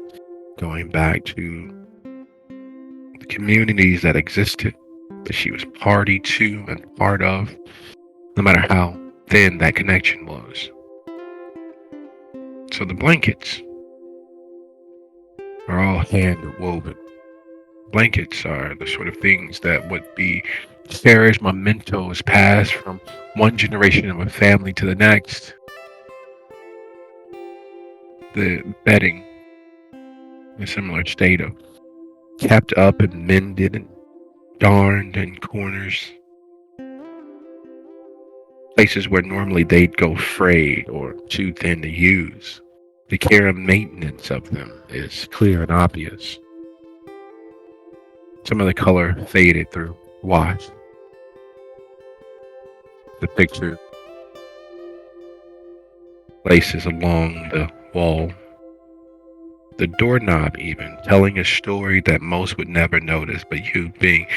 going back to the communities that existed, that she was party to and part of, no matter how thin that connection was. So the blankets are all hand woven. Blankets are the sort of things that would be cherished mementos passed from one generation of a family to the next. The bedding, in a similar state of kept up and mended and darned in corners. Places where normally they'd go frayed or too thin to use. The care and maintenance of them is clear and obvious. Some of the color faded through wash. The picture places along the wall, the doorknob even, telling a story that most would never notice, but you, being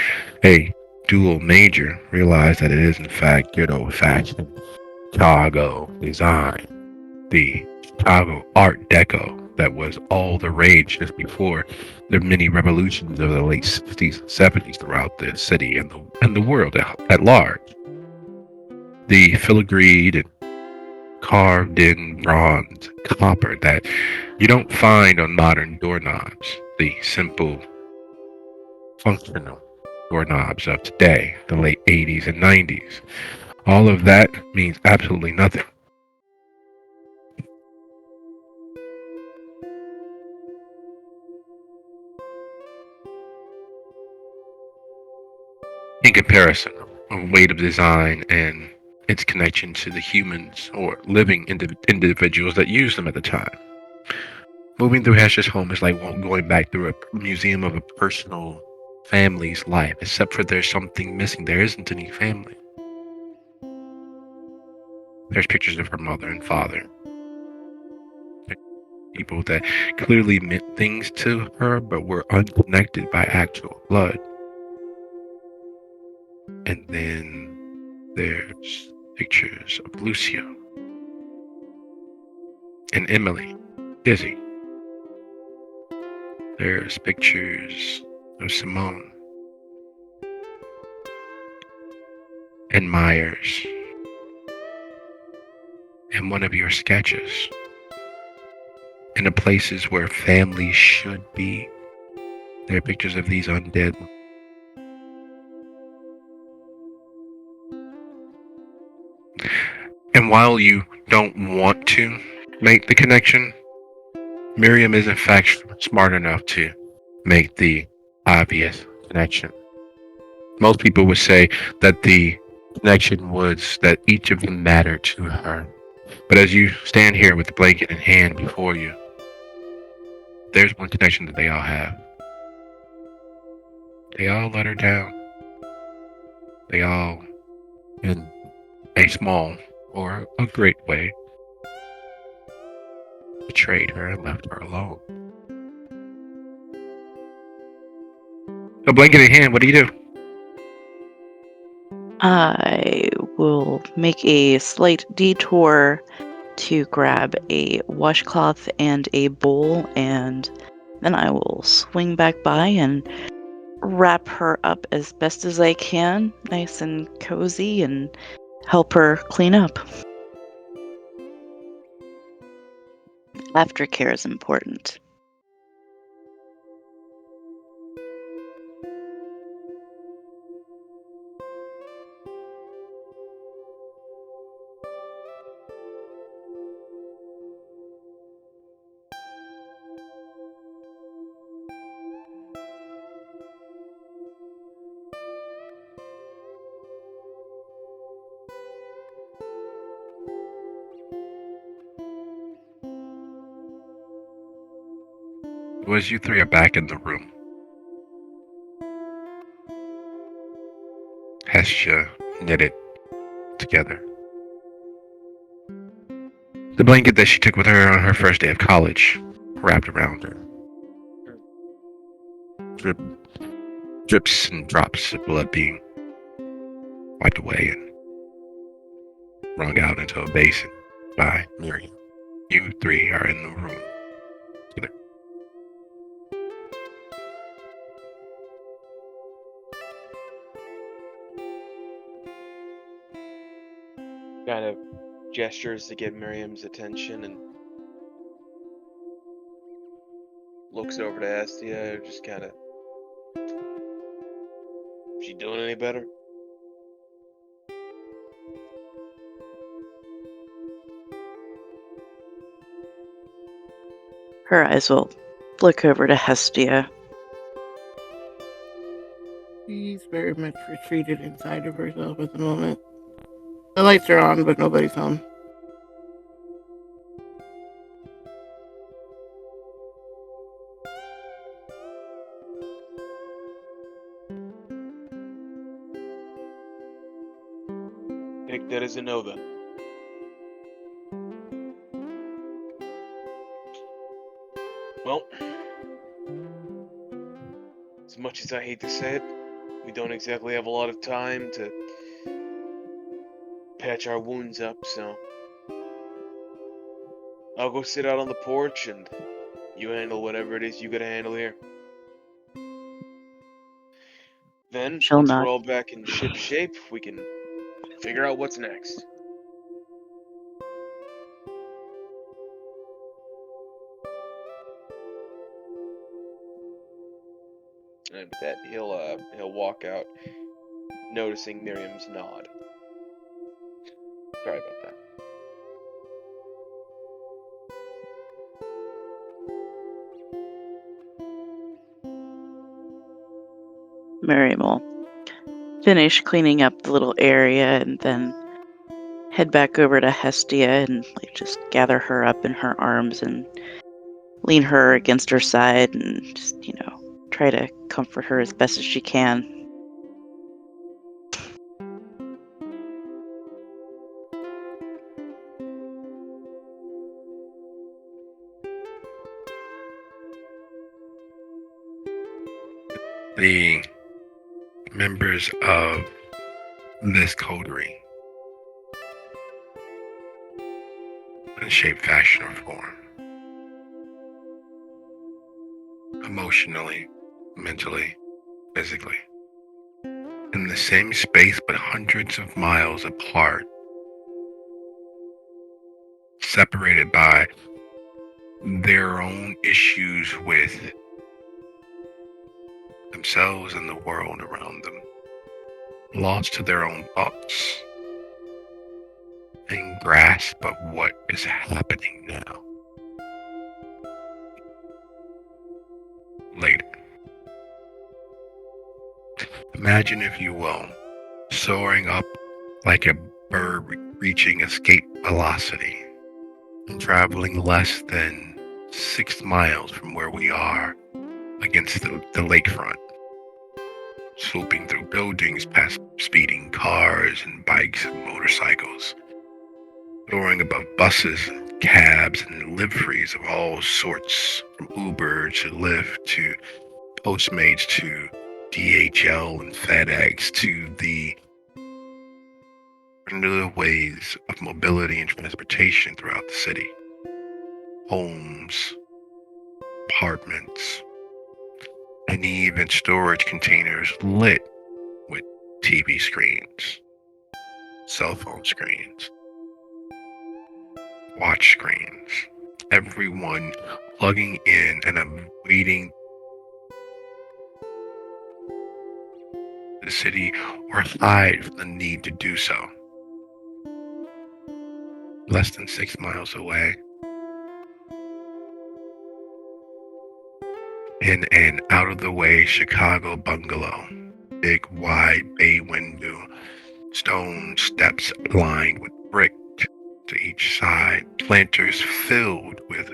a dual major, realize that it is in fact good old-fashioned Chicago design, the Chicago Art Deco that was all the rage just before the many revolutions of the late 60s and 70s throughout the city and the world at large. The filigreed and carved in bronze, copper that you don't find on modern doorknobs, the simple, functional doorknobs of today, the late 80s and 90s. All of that means absolutely nothing. In comparison of weight of design and its connection to the humans or living individuals that used them at the time. Moving through Hesh's home is like going back through a museum of a personal family's life, except for there's something missing. There isn't any family. There's pictures of her mother and father. People that clearly meant things to her but were unconnected by actual blood. And then there's pictures of Lucio and Emily, Dizzy. There's pictures of Simone and Myers and one of your sketches. In the places where families should be, there are pictures of these undead. And while you don't want to make the connection, Miriam is in fact smart enough to make the obvious connection. Most people would say that the connection was that each of them mattered to her. But as you stand here with the blanket in hand before you, there's one connection that they all have. They all let her down. They all, in a small or a great way, betrayed her and left her alone. A blanket in hand, what do you do? I will make a slight detour to grab a washcloth and a bowl, and then I will swing back by and wrap her up as best as I can, nice and cozy, and help her clean up. Aftercare is important. Was you three are back in the room. Hestia knitted together. The blanket that she took with her on her first day of college wrapped around her. Drips and drops of blood being wiped away and wrung out into a basin by Miriam. You three are in the room together. Kind of gestures to get Miriam's attention and looks over to Estia, just kind of. She doing any better? Her eyes will flick over to Hestia. She's very much retreated inside of herself at the moment. The lights are on, but nobody's home. Take that as a no then. As much as I hate to say it, we don't exactly have a lot of time to patch our wounds up, so I'll go sit out on the porch and you handle whatever it is you gotta handle here. Then, She'll once nod. we're all back in ship shape, we can figure out what's next. And with that, he'll walk out, noticing Miriam's nod. Sorry about that. Miriam will finish cleaning up the little area and then head back over to Hestia and just gather her up in her arms and lean her against her side and just, try to comfort her as best as she can. The members of this coterie, in shape, fashion, or form, emotionally, mentally, physically, in the same space but hundreds of miles apart, separated by their own issues with themselves and the world around them, lost to their own thoughts and grasp of what is happening now. Later. Imagine, if you will, soaring up like a bird reaching escape velocity and traveling less than 6 miles from where we are against the lakefront, swooping through buildings past speeding cars and bikes and motorcycles, soaring above buses, cabs, and liveries of all sorts, from Uber to Lyft to Postmates to DHL and FedEx to the ways of mobility and transportation throughout the city. Homes, apartments, and even storage containers lit with TV screens, cell phone screens, watch screens. Everyone plugging in and awaiting the city or hide from the need to do so. Less than 6 miles away, in an out-of-the-way Chicago bungalow, big wide bay window, stone steps lined with brick to each side, planters filled with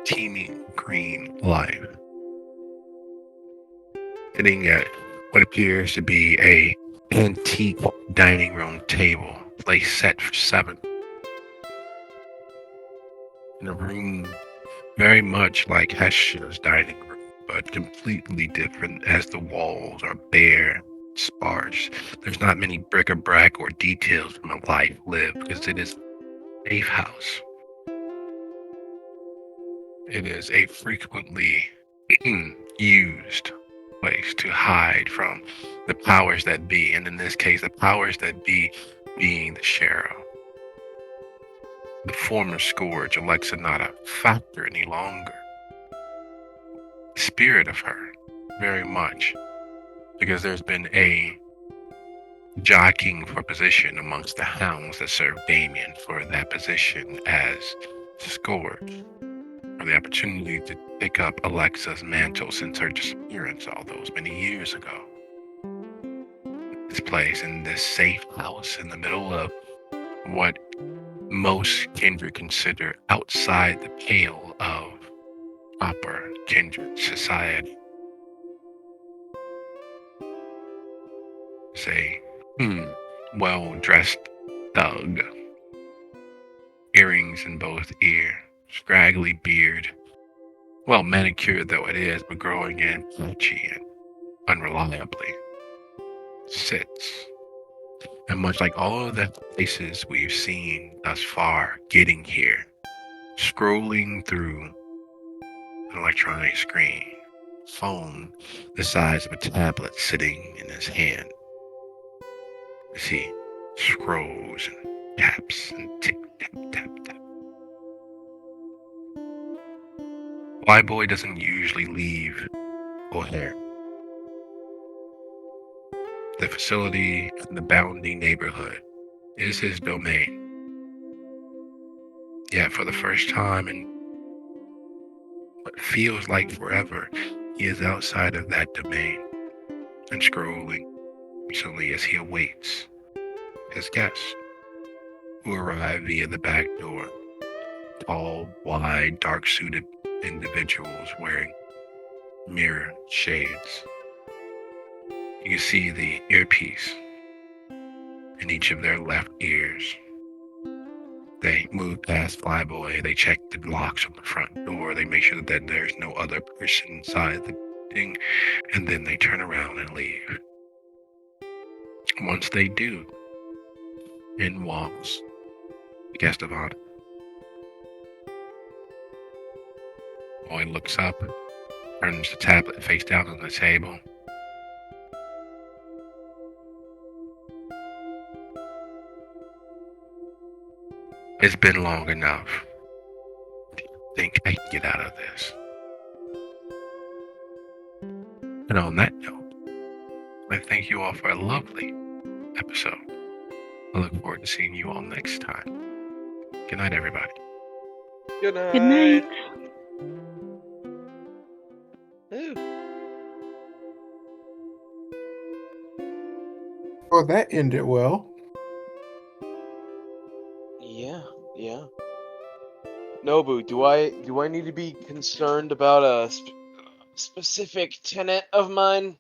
teeming green life. Sitting at what appears to be a antique dining room table, place set for 7. In a room very much like Heshia's dining room, but completely different, as the walls are bare, sparse. There's not many bric-a-brac or details from a life lived, because it is a safe house. It is a frequently used place to hide from the powers that be, and in this case, the powers that be being the sheriff. The former scourge, Alexa, not a factor any longer. The spirit of her, very much, because there's been a jockeying for position amongst the hounds that serve Damien for that position as scourge, for the opportunity to pick up Alexa's mantle since her disappearance all those many years ago. This place, in this safe house in the middle of what most kindred consider outside the pale of proper kindred society. Is a well-dressed thug, earrings in both ear, scraggly beard, well manicured though it is, but growing in patchy, and unreliably, sits. And much like all of the places we've seen thus far getting here, scrolling through an electronic screen, phone the size of a tablet sitting in his hand, as he scrolls and taps and tick, tap, tap, tap. Flyboy doesn't usually leave O'Hare. The facility and the bounding neighborhood is his domain. Yet for the first time in what feels like forever, he is outside of that domain and scrolling patiently as he awaits his guests, who arrive via the back door. Tall, wide, dark-suited individuals wearing mirror shades. You can see the earpiece in each of their left ears. They move past Flyboy. They check the locks on the front door. They make sure that there's no other person inside the building, and then they turn around and leave. Once they do, in walks the guest of honor. Boy looks up, turns the tablet face down on the table. It's been long enough. Do you think I can get out of this? And on that note, I thank you all for a lovely episode. I look forward to seeing you all next time. Good night, everybody. Good night. Good night. Ooh. Well, that ended well. Yeah. Nobu, do I need to be concerned about a specific tenet of mine?